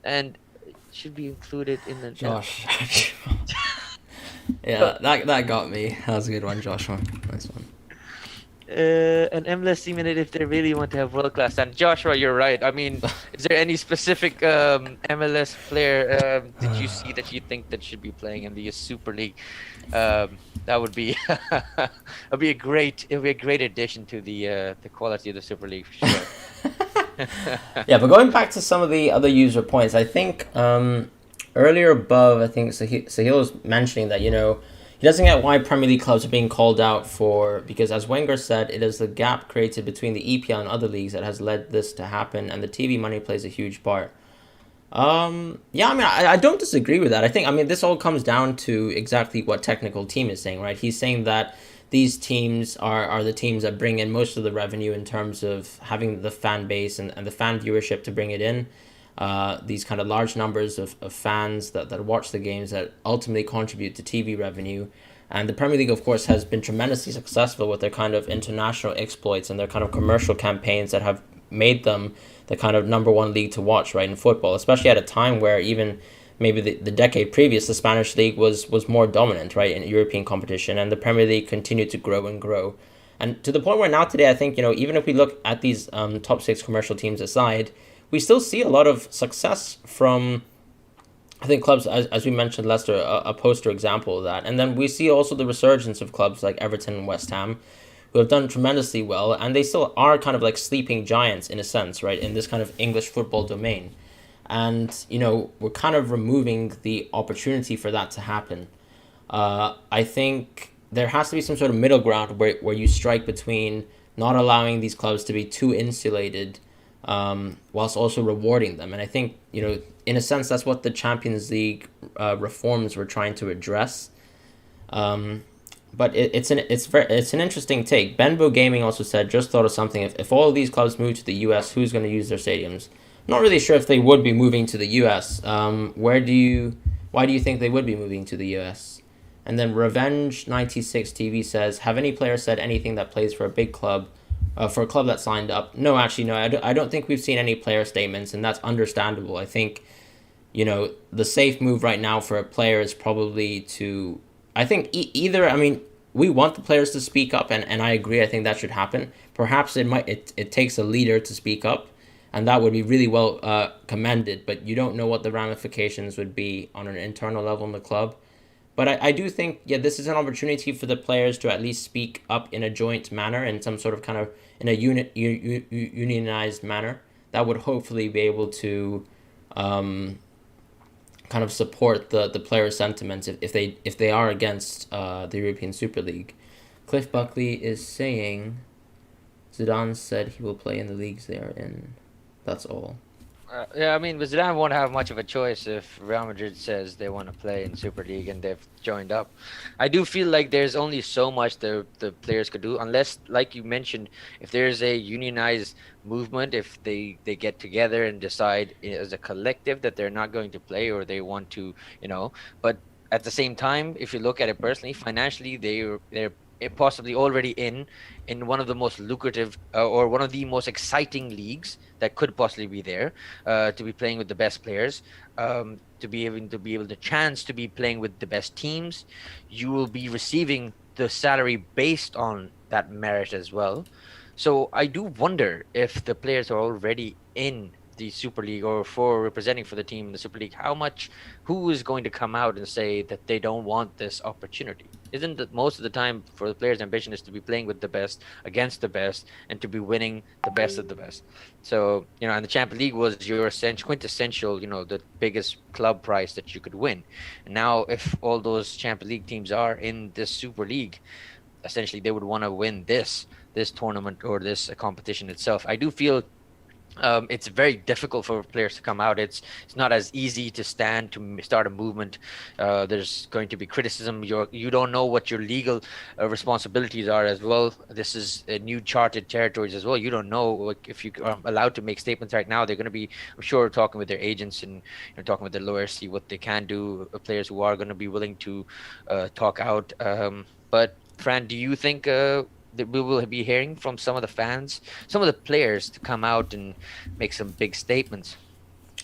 and it should be included in the. Josh. Yeah, that got me. That was a good one, Joshua. Nice one. An MLS team in it if they really want to have world class. And Joshua, you're right. I mean, is there any specific MLS player did you see that you think that should be playing in the Super League? That would be a great addition to the quality of the Super League for sure. Yeah, but going back to some of the other user points, I think earlier above, I think Sahil was mentioning that, he doesn't get why Premier League clubs are being called out because as Wenger said, it is the gap created between the EPL and other leagues that has led this to happen, and the TV money plays a huge part. Yeah, I mean, I don't disagree with that. This all comes down to exactly what technical team is saying, right? He's saying that these teams are the teams that bring in most of the revenue in terms of having the fan base and the fan viewership to bring it in. These kind of large numbers of fans that watch the games that ultimately contribute to TV revenue. And the Premier League, of course, has been tremendously successful with their kind of international exploits and their kind of commercial campaigns that have made them the kind of number one league to watch, right, in football, especially at a time where even maybe the decade previous, the Spanish league was more dominant, right, in European competition, and the Premier League continued to grow and grow. And to the point where now today, I think, even if we look at these top six commercial teams aside, we still see a lot of success from, I think, clubs, as we mentioned, Leicester, a poster example of that. And then we see also the resurgence of clubs like Everton and West Ham, who have done tremendously well, and they still are kind of like sleeping giants in a sense, right, in this kind of English football domain. And, we're kind of removing the opportunity for that to happen. I think there has to be some sort of middle ground where you strike between not allowing these clubs to be too insulated whilst also rewarding them. And I think, in a sense, that's what the Champions League reforms were trying to address. But it's an interesting take. Benbow Gaming also said, just thought of something, if all of these clubs move to the US, who's going to use their stadiums? I'm not really sure if they would be moving to the US. Why do you think they would be moving to the US? And then Revenge96 TV says, have any players said anything that plays for a big club, for a club that signed up? No, actually, no. I don't think we've seen any player statements, and that's understandable. I think, the safe move right now for a player is probably to, I think, either, we want the players to speak up, and I agree, I think that should happen. Perhaps it takes a leader to speak up, and that would be really well commended. But you don't know what the ramifications would be on an internal level in the club. But I do think, yeah, this is an opportunity for the players to at least speak up in a joint manner, in some sort of kind of in a unionized manner that would hopefully be able to um, kind of support the player sentiments if they are against the European Super League. Cliff Buckley is saying Zidane said he will play in the leagues they are in. That's all. Yeah, I mean, but Zidane won't have much of a choice if Real Madrid says they want to play in Super League and they've joined up. I do feel like there's only so much the players could do, unless, like you mentioned, if there's a unionized movement, if they get together and decide as a collective that they're not going to play or they want to, you know. But at the same time, if you look at it personally, financially, they're possibly already in one of the most lucrative or one of the most exciting leagues that could possibly be there, to be playing with the best players, to be able to chance to be playing with the best teams. You will be receiving the salary based on that merit as well. So I do wonder if the players are already in the Super League or for representing for the team in the Super League, who is going to come out and say that they don't want this opportunity? Isn't that most of the time for the players' ambition is to be playing with the best against the best and to be winning the best of the best? So, and the Champions League was your quintessential, the biggest club prize that you could win. And now, if all those Champions League teams are in this Super League, essentially they would want to win this tournament or this competition itself. I do feel it's very difficult for players to come out. It's not as easy to stand to start a movement. There's going to be criticism. You don't know what your legal responsibilities are as well. This is new charted territories as well. You don't know, like, if you are allowed to make statements right now. They're going to be, I'm sure, talking with their agents and talking with their lawyers, see what they can do. Players who are going to be willing to talk out. But Fran, do you think that we will be hearing from some of the fans, some of the players, to come out and make some big statements?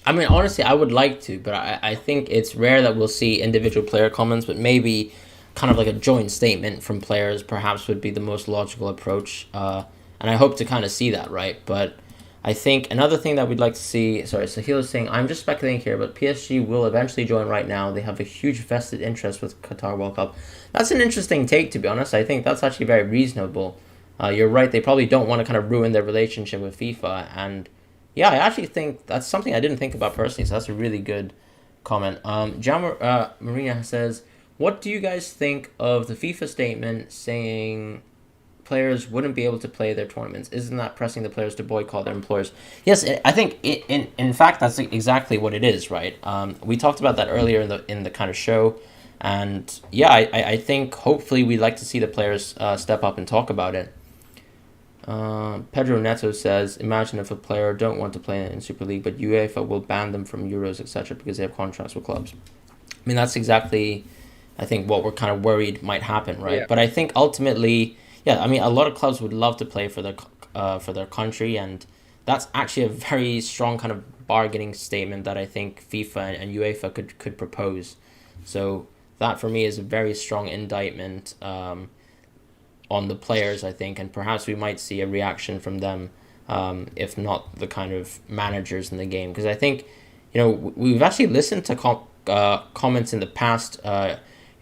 I mean, honestly, I would like to, but I think it's rare that we'll see individual player comments, but maybe kind of like a joint statement from players perhaps would be the most logical approach. And I hope to kind of see that, right? But I think another thing that we'd like to see, sorry, so he was saying, I'm just speculating here, but PSG will eventually join right now. They have a huge vested interest with Qatar World Cup. That's an interesting take, to be honest. I think that's actually very reasonable. You're right, they probably don't want to kind of ruin their relationship with FIFA. And yeah, I actually think that's something I didn't think about personally, so that's a really good comment. Marina says, what do you guys think of the FIFA statement saying players wouldn't be able to play their tournaments? Isn't that pressing the players to boycott their employers? Yes, I think in fact that's exactly what it is, right? We talked about that earlier in the kind of show, and yeah, I think hopefully we'd like to see the players step up and talk about it. Pedro Neto says, imagine if a player don't want to play in Super League, but UEFA will ban them from Euros, etc., because they have contracts with clubs. I mean, that's exactly, I think, what we're kind of worried might happen, right? Yeah. But I think ultimately, yeah, I mean, a lot of clubs would love to play for their country, and that's actually a very strong kind of bargaining statement that I think FIFA and UEFA could propose. So that for me is a very strong indictment on the players, I think, and perhaps we might see a reaction from them, if not the kind of managers in the game, because I think we've actually listened to comments in the past.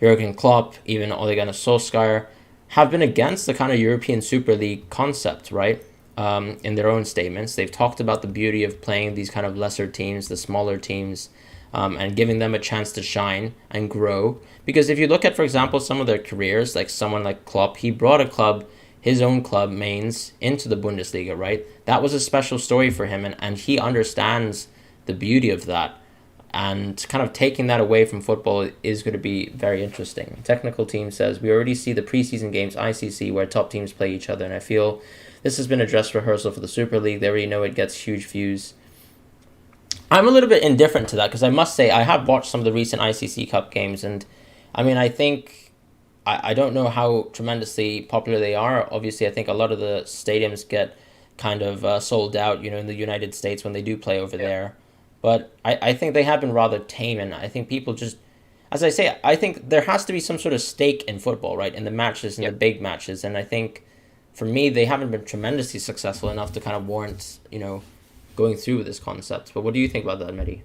Jurgen Klopp, even Ole Gunnar Solskjaer, have been against the kind of European Super League concept, right? In their own statements, they've talked about the beauty of playing these kind of lesser teams, the smaller teams, and giving them a chance to shine and grow. Because if you look at, for example, some of their careers, like someone like Klopp, he brought his own club, Mainz, into the Bundesliga, right? That was a special story for him, and he understands the beauty of that. And kind of taking that away from football is going to be very interesting. Technical team says, we already see the preseason games, ICC, where top teams play each other, and I feel this has been a dress rehearsal for the Super League. They already know it gets huge views. I'm a little bit indifferent to that, because I must say I have watched some of the recent ICC Cup games, and I mean, I think, I don't know how tremendously popular they are. Obviously, I think a lot of the stadiums get kind of sold out, in the United States when they do play over there. But I think they have been rather tame, and I think people just, as I say, I think there has to be some sort of stake in football, right, in the matches, in the big matches, and I think, for me, they haven't been tremendously successful enough to kind of warrant, going through with this concept. But what do you think about that, Mehdi?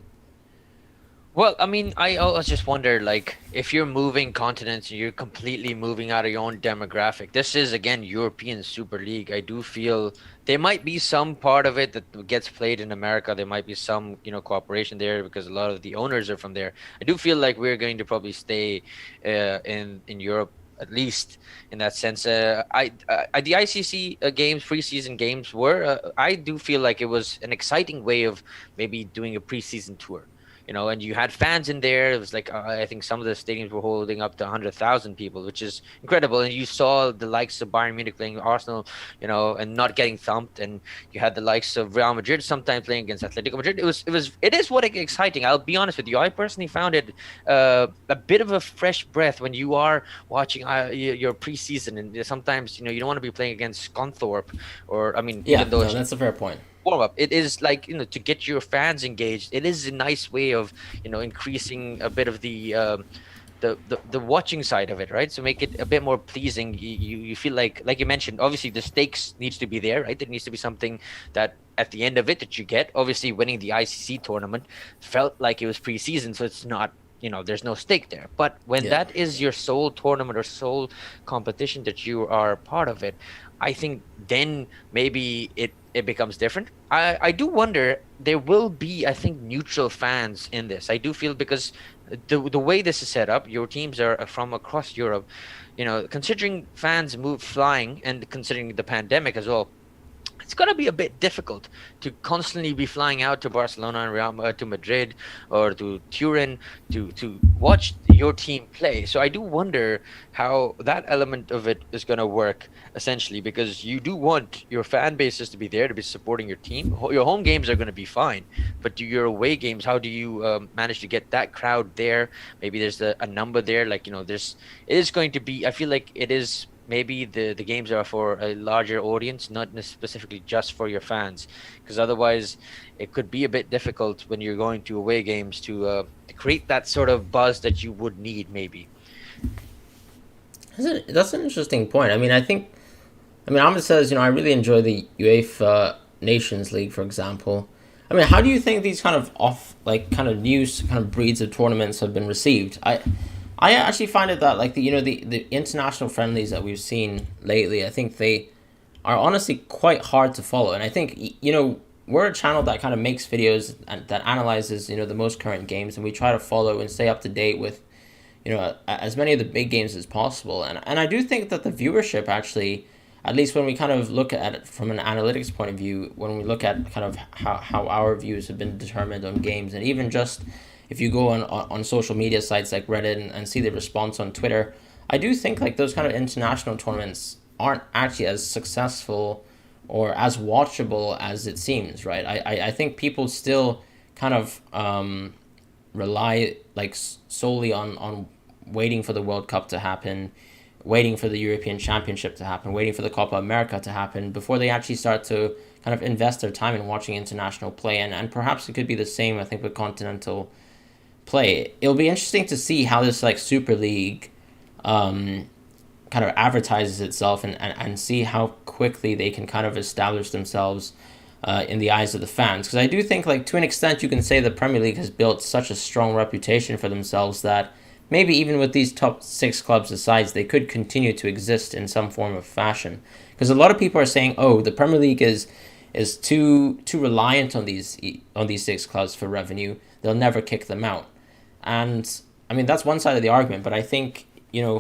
Well, I mean, I always just wonder, like, if you're moving continents, you're completely moving out of your own demographic. This is, again, European Super League. I do feel there might be some part of it that gets played in America. There might be some, cooperation there because a lot of the owners are from there. I do feel like we're going to probably stay in Europe, at least in that sense. The ICC games, preseason games were. I do feel like it was an exciting way of maybe doing a preseason tour. And you had fans in there. It was like I think some of the stadiums were holding up to 100,000 people, which is incredible. And you saw the likes of Bayern Munich playing Arsenal, and not getting thumped. And you had the likes of Real Madrid sometimes playing against Atletico Madrid. It is what exciting. I'll be honest with you. I personally found it a bit of a fresh breath when you are watching your preseason, and sometimes you don't want to be playing against Scunthorpe, or I mean, Yeah, even though no, it's that's a fair point. warm up. It is like, to get your fans engaged. It is a nice way of, increasing a bit of the watching side of it, right? So make it a bit more pleasing. You feel like you mentioned, obviously the stakes needs to be there, right? There needs to be something that at the end of it that you get. Obviously, winning the ICC tournament felt like it was preseason, so it's not. There's no stake there. But when Yeah. that is your sole tournament or sole competition that you are part of it, I think then maybe it becomes different. I do wonder, there will be, I think, neutral fans in this. I do feel, because the way this is set up, your teams are from across Europe. Considering fans move flying, and considering the pandemic as well, it's going to be a bit difficult to constantly be flying out to Barcelona and to Madrid or to Turin to watch your team play. So I do wonder how that element of it is going to work, essentially, because you do want your fan bases to be there to be supporting your team. Your home games are going to be fine, but do your away games, how do you manage to get that crowd there? Maybe there's a number there, like, it is going to be, I feel like it is, maybe the games are for a larger audience, not specifically just for your fans, because otherwise it could be a bit difficult when you're going to away games to create that sort of buzz that you would need, maybe. That's an interesting point. Ahmed says, I really enjoy the UEFA Nations League, for example. How do you think these kind of kind of new kind of breeds of tournaments have been received? I actually find it that, like, the international friendlies that we've seen lately, I think they are honestly quite hard to follow. And I think, we're a channel that kind of makes videos and that analyzes, the most current games, and we try to follow and stay up to date with, as many of the big games as possible. And I do think that the viewership actually, at least when we kind of look at it from an analytics point of view, when we look at kind of how our views have been determined on games, and even just if you go on social media sites like Reddit and see the response on Twitter, I do think like those kind of international tournaments aren't actually as successful or as watchable as it seems, right? I think people still kind of rely like solely on waiting for the World Cup to happen, waiting for the European Championship to happen, waiting for the Copa America to happen before they actually start to kind of invest their time in watching international play. And perhaps it could be the same, I think, with continental play. It'll be interesting to see how this like Super League kind of advertises itself, and see how quickly they can kind of establish themselves in the eyes of the fans. Because I do think, like, to an extent, you can say the Premier League has built such a strong reputation for themselves that maybe even with these top six clubs aside, they could continue to exist in some form of fashion. Because a lot of people are saying, oh, the Premier League is too reliant on these six clubs for revenue. They'll never kick them out. And I mean, that's one side of the argument, but I think,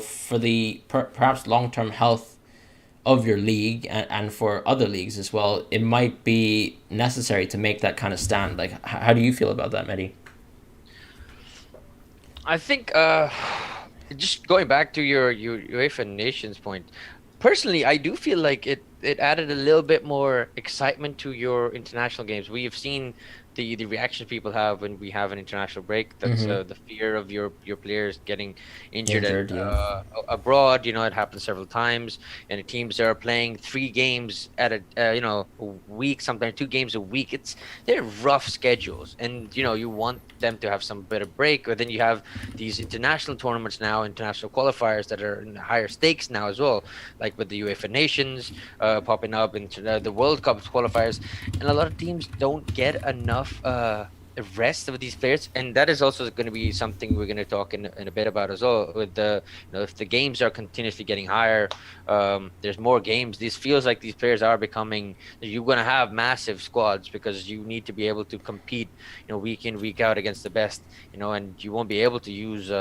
for the perhaps long-term health of your league, and for other leagues as well, it might be necessary to make that kind of stand. Like, how do you feel about that, Mehdi? I think just going back to your UEFA Nations point, personally, I do feel like it added a little bit more excitement to your international games. We have seen the reaction people have when we have an international break. That's Mm-hmm. the fear of your players getting injured at Injured, yeah. abroad. You know, it happens several times, and the teams are playing 3 games at a week, sometimes 2 games a week. They're rough schedules, and you want them to have some bit of break. But then you have these international tournaments now, international qualifiers that are in higher stakes now as well, like with the UEFA Nations popping up, into the World Cup qualifiers, and a lot of teams don't get enough rest of these players, and that is also going to be something we're going to talk in a bit about as well. With if the games are continuously getting higher, there's more games. This feels like these players are becoming. You're going to have massive squads because you need to be able to compete, week in week out against the best, and you won't be able to use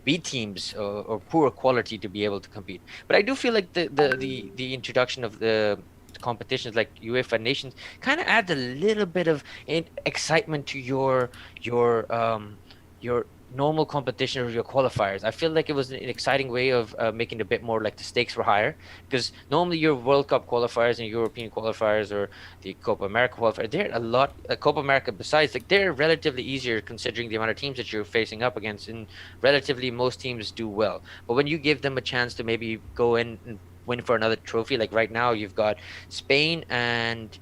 B teams or poor quality to be able to compete. But I do feel like the introduction of the competitions like UEFA Nations kind of adds a little bit of excitement to your normal competition or your qualifiers. I feel like it was an exciting way of making it a bit more like the stakes were higher, because normally your World Cup qualifiers and European qualifiers or the Copa America qualifier, they're a lot. Copa America, besides, like, they're relatively easier considering the amount of teams that you're facing up against, and relatively most teams do well. But when you give them a chance to maybe go in and win for another trophy, like right now you've got Spain and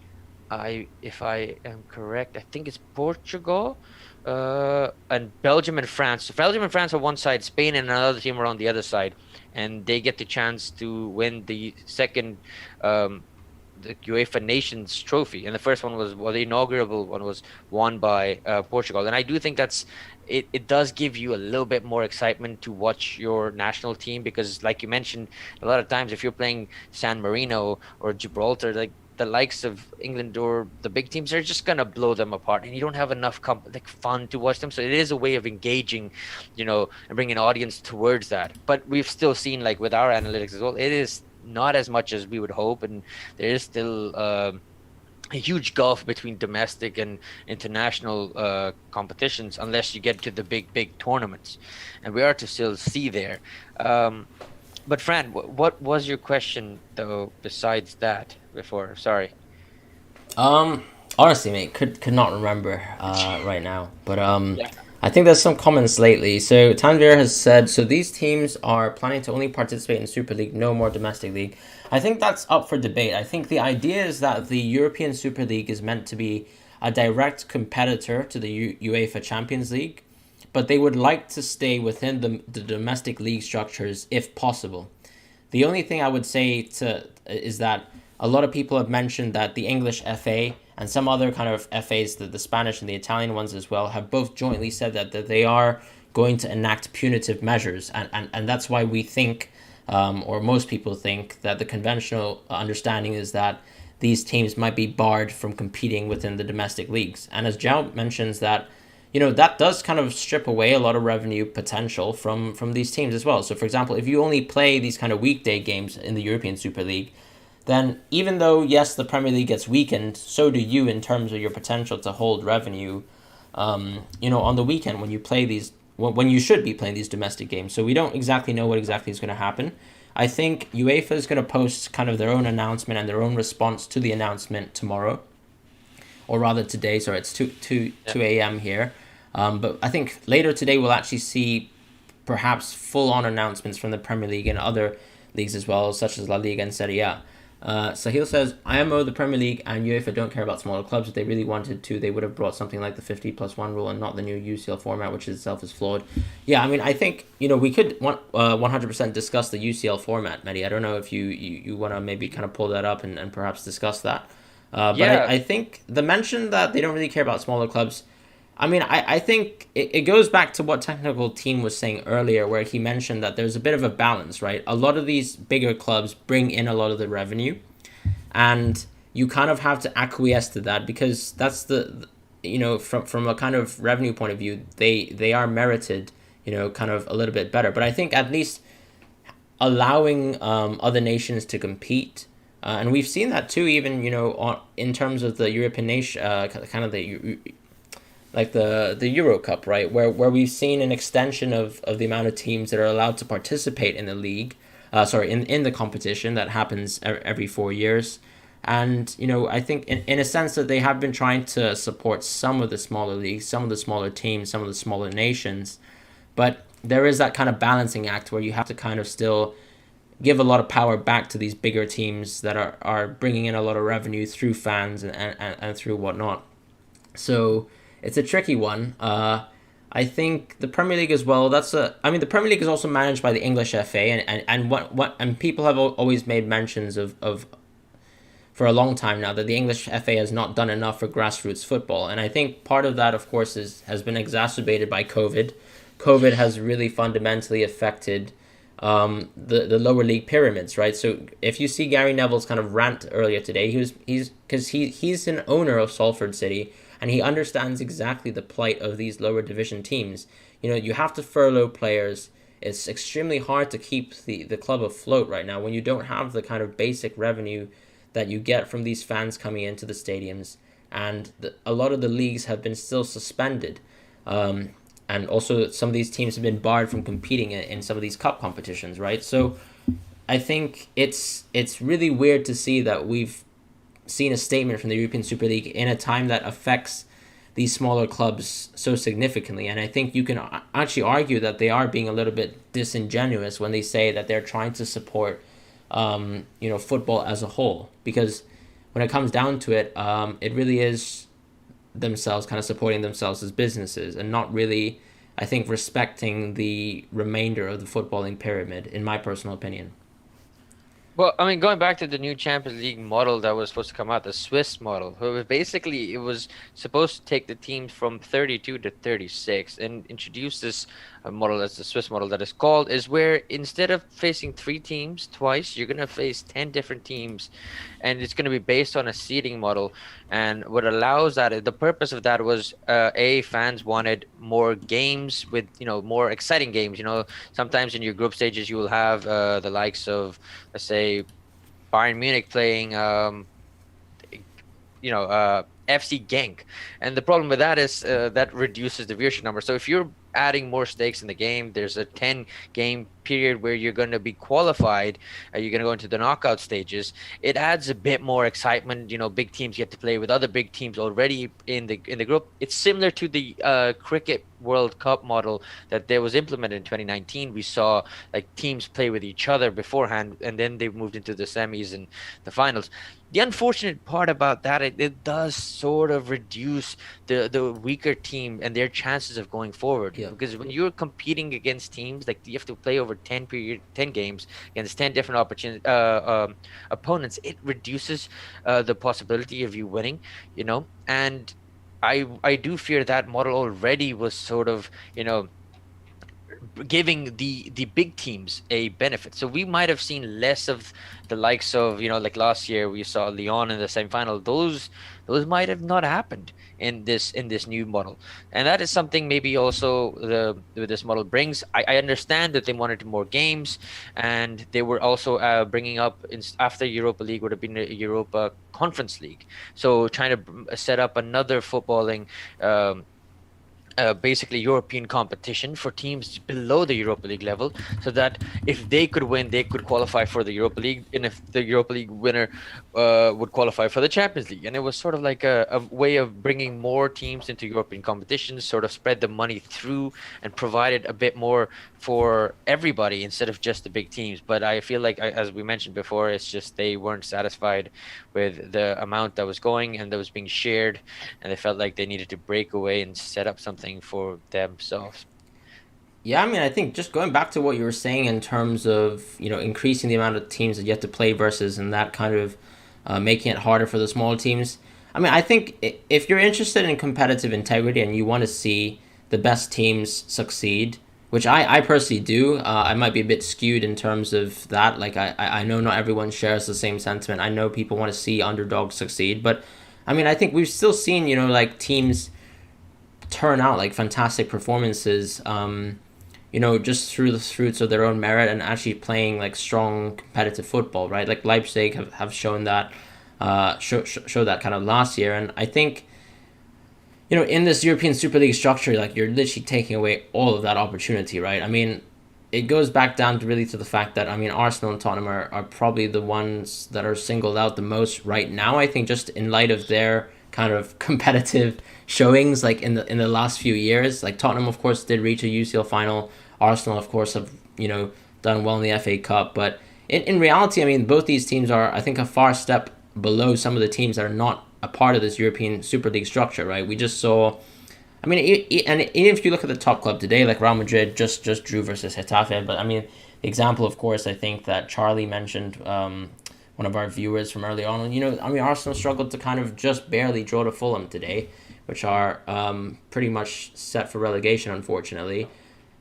if I am correct, I think it's Portugal, and Belgium and France. So Belgium and France are one side, Spain and another team are on the other side, and they get the chance to win the second, the UEFA Nations Trophy. And the first one was, well, the inaugural one was won by Portugal. And I do think that's it. It does give you a little bit more excitement to watch your national team, because, like you mentioned, a lot of times if you're playing San Marino or Gibraltar, like the likes of England or the big teams are just gonna blow them apart, and you don't have enough like fun to watch them. So it is a way of engaging, and bringing an audience towards that. But we've still seen, like with our analytics as well, it is not as much as we would hope, and there is still a huge gulf between domestic and international competitions, unless you get to the big tournaments, and we are to still see there. But Fran, what was your question though? Besides that, before, sorry. Um, Honestly, mate, could not remember right now. But Yeah. I think there's some comments lately. So Tanvir has said, so these teams are planning to only participate in Super League, no more domestic league. I think that's up for debate. I think the idea is that the European Super League is meant to be a direct competitor to the UEFA Champions League, but they would like to stay within the domestic league structures if possible. The only thing I would say is that a lot of people have mentioned that the English FA and some other kind of FAs, the Spanish and the Italian ones as well, have both jointly said that they are going to enact punitive measures. And that's why we think, or most people think, that the conventional understanding is that these teams might be barred from competing within the domestic leagues. And as Jao mentions that, that does kind of strip away a lot of revenue potential from these teams as well. So, for example, if you only play these kind of weekday games in the European Super League, then even though, yes, the Premier League gets weakened, so do you in terms of your potential to hold revenue, on the weekend when you play these, when you should be playing these domestic games. So we don't exactly know what exactly is going to happen. I think UEFA is going to post kind of their own announcement and their own response to the announcement tomorrow, or rather today. Sorry, it's 2 a.m. here. But I think later today we'll actually see perhaps full-on announcements from the Premier League and other leagues as well, such as La Liga and Serie A. Sahil says, IMO, the Premier League, and UEFA don't care about smaller clubs. If they really wanted to, they would have brought something like the 50+1 rule and not the new UCL format, which itself is flawed. Yeah, I mean, I think, we could 100% discuss the UCL format, Mehdi. I don't know if you want to maybe kind of pull that up and perhaps discuss that. But Yeah. I think the mention that they don't really care about smaller clubs, I mean, I think it goes back to what Technical Team was saying earlier, where he mentioned that there's a bit of a balance, right? A lot of these bigger clubs bring in a lot of the revenue, and you kind of have to acquiesce to that, because that's from a kind of revenue point of view, they are merited, kind of a little bit better. But I think at least allowing other nations to compete, and we've seen that too, even, in terms of the European nation, kind of the Euro Cup, right, where we've seen an extension of the amount of teams that are allowed to participate in the league, in the competition that happens every 4 years. And I think in a sense that they have been trying to support some of the smaller leagues, some of the smaller teams, some of the smaller nations, but there is that kind of balancing act where you have to kind of still give a lot of power back to these bigger teams that are bringing in a lot of revenue through fans and through whatnot. So it's a tricky one. I think the Premier League as well. I mean, the Premier League is also managed by the English FA, and and people have always made mentions of for a long time now that the English FA has not done enough for grassroots football, and I think part of that, of course, has been exacerbated by COVID. COVID has really fundamentally affected the lower league pyramids, right? So if you see Gary Neville's kind of rant earlier today, he's an owner of Salford City, and he understands exactly the plight of these lower division teams. You have to furlough players. It's extremely hard to keep the club afloat right now when you don't have the kind of basic revenue that you get from these fans coming into the stadiums, and a lot of the leagues have been still suspended. And also some of these teams have been barred from competing in some of these cup competitions, right? So I think it's really weird to see that we've seen a statement from the European Super League in a time that affects these smaller clubs so significantly. And I think you can actually argue that they are being a little bit disingenuous when they say that they're trying to support football as a whole, because when it comes down to it, it really is themselves kind of supporting themselves as businesses and not really, I think, respecting the remainder of the footballing pyramid, in my personal opinion. Well, I mean, going back to the new Champions League model that was supposed to come out, the Swiss model, basically it was supposed to take the teams from 32 to 36 and introduce this model as the Swiss model that is called, is where instead of facing three teams twice, you're going to face 10 different teams, and it's going to be based on a seeding model. And what allows that, the purpose of that was, fans wanted more games with, more exciting games. Sometimes in your group stages, you will have the likes of, let's say, Bayern Munich playing, FC Genk, and the problem with that is that reduces the viewership number. So if you're adding more stakes in the game, there's a 10 game period where you're going to be qualified, you're going to go into the knockout stages. It adds a bit more excitement. Big teams get to play with other big teams already in the group. It's similar to the cricket World Cup model that there was implemented in 2019. We saw like teams play with each other beforehand, and then they moved into the semis and the finals. The unfortunate part about that, it does sort of reduce the weaker team and their chances of going forward. Yeah. Because when you're competing against teams, like you have to play over 10 games against 10 different opponents, it reduces the possibility of you winning, and I do fear that model already was sort of, giving the big teams a benefit. So we might have seen less of the likes of, like last year we saw Lyon in the semifinal. Those might have not happened in this new model, and that is something maybe also this model brings. I understand that they wanted more games, and they were also bringing up after Europa League would have been a Europa Conference League, so trying to set up another footballing basically European competition for teams below the Europa League level, so that if they could win, they could qualify for the Europa League, and if the Europa League winner would qualify for the Champions League. And it was sort of like a way of bringing more teams into European competitions, sort of spread the money through and provided a bit more for everybody instead of just the big teams. But I feel like, as we mentioned before, it's just they weren't satisfied with the amount that was going and that was being shared, and they felt like they needed to break away and set up something for themselves. Yeah, I mean, I think just going back to what you were saying in terms of increasing the amount of teams that you have to play versus, and that kind of making it harder for the smaller teams. I mean, I think if you're interested in competitive integrity and you want to see the best teams succeed, which I personally do, I might be a bit skewed in terms of that. Like I know not everyone shares the same sentiment. I know people want to see underdogs succeed, but I mean, I think we've still seen like teams turn out like fantastic performances, just through the fruits of their own merit and actually playing like strong competitive football, right? Like Leipzig have shown that, show that kind of last year. And I think, in this European Super League structure, like you're literally taking away all of that opportunity, right? I mean, it goes back down to really to the fact that, I mean, Arsenal and Tottenham are probably the ones that are singled out the most right now. I think just in light of their kind of competitive showings, like in the last few years. Like Tottenham, of course, did reach a UCL final. Arsenal, of course, have done well in the FA Cup. But in reality, I mean, both these teams are, I think, a far step below some of the teams that are not a part of this European Super League structure. Right? We just saw. I mean, and even if you look at the top club today, like Real Madrid just drew versus Getafe, but I mean, the example, of course, I think that Charlie mentioned, one of our viewers from early on. I mean, Arsenal struggled to kind of just barely draw to Fulham today, which are pretty much set for relegation, unfortunately.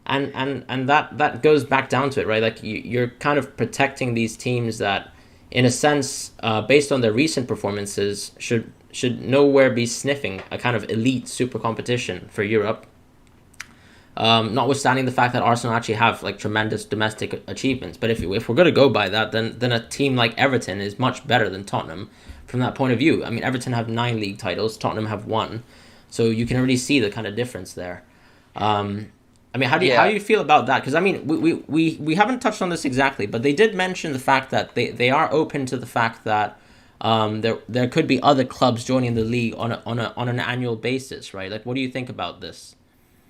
And that goes back down to it, right? Like you're kind of protecting these teams that, in a sense, based on their recent performances, should nowhere be sniffing a kind of elite super competition for Europe. Notwithstanding the fact that Arsenal actually have like tremendous domestic achievements, but if we're going to go by that, then a team like Everton is much better than Tottenham from that point of view. I mean, Everton have 9 league titles, Tottenham have 1, so you can already see the kind of difference there. I mean, how do Yeah. you feel about that? Because I mean, we haven't touched on this exactly, but they did mention the fact that they are open to the fact that there could be other clubs joining the league on an annual basis, right? Like, what do you think about this?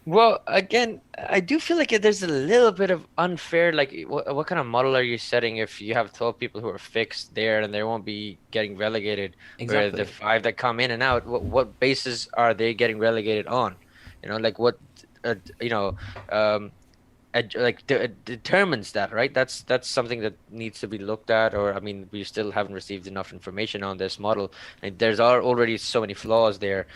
Well, again, I do feel like there's a little bit of unfair. Like, what kind of model are you setting if you have 12 people who are fixed there and they won't be getting relegated, where the Exactly. five that come in and out, what basis are they getting relegated on? Like what, you know, um, determines that, right? That's something that needs to be looked at. Or I mean, we still haven't received enough information on this model, and there's are already so many flaws there,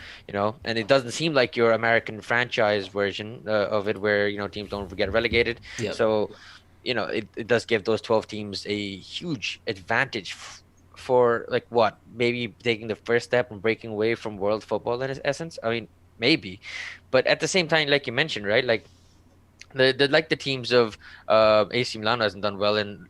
and it doesn't seem like your American franchise version of it, where teams don't get relegated. Yep. So it does give those 12 teams a huge advantage for, like, what, maybe taking the first step and breaking away from world football in its essence. I mean, maybe, but at the same time, like you mentioned, right, like the teams of AC Milan hasn't done well in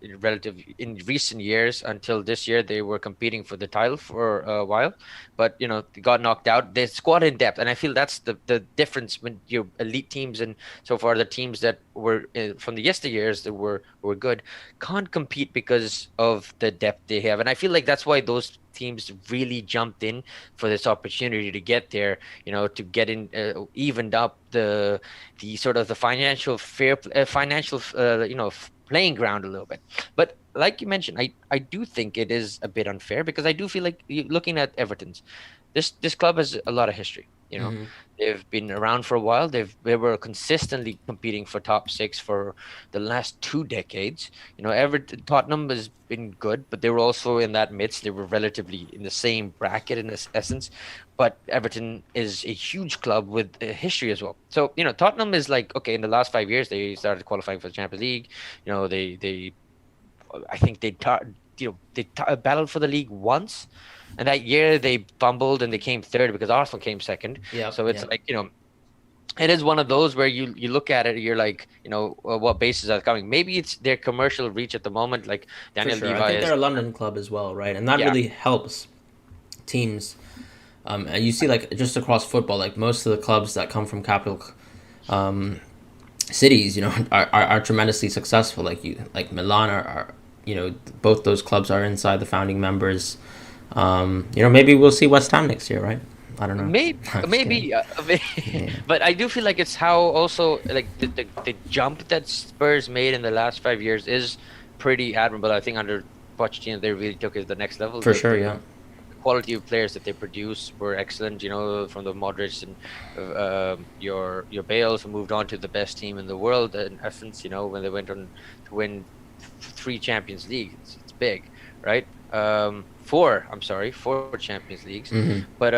recent years. Until this year, they were competing for the title for a while, but they got knocked out. Their squad in depth, and I feel that's the difference when your elite teams, and so far the teams that were from the yesteryears that were good, can't compete because of the depth they have. And I feel like that's why those teams really jumped in for this opportunity to get there, to get in, evened up the sort of the financial playing ground a little bit. But like you mentioned, I do think it is a bit unfair, because I do feel like, looking at Everton's, this club has a lot of history. Hmm. They've been around for a while. They were consistently competing for top six for the last 2 decades. Everton, Tottenham has been good, but they were also in that midst. They were relatively in the same bracket in this essence. But Everton is a huge club with a history as well. So Tottenham is like, okay, in the last 5 years they started qualifying for the Champions League. They I think they battled for the league once, and that year they fumbled and they came third because Arsenal came second. Yep. So it's Yep. like, it is one of those where you look at it, you're like, what bases are coming. Maybe it's their commercial reach at the moment, like For Daniel sure. I Levi think is. they're a London club as well, right? And that Yeah. really helps teams. And you see, like, just across football, like most of the clubs that come from capital um, cities, are tremendously successful. Like Milan are both those clubs are inside the founding members. Maybe we'll see West Ham next year, right? I don't know. Maybe, I'm just kidding. maybe, Yeah. but I do feel like it's how also, like, the jump that Spurs made in the last 5 years is pretty admirable. I think under Pochettino they really took it to the next level. For The sure, yeah. quality of players that they produce were excellent. From the Modric and your Bales, who moved on to the best team in the world in essence. When they went on to win 3 Champions Leagues, it's big, right? Four. I'm sorry, 4 Champions Leagues, Hmm. but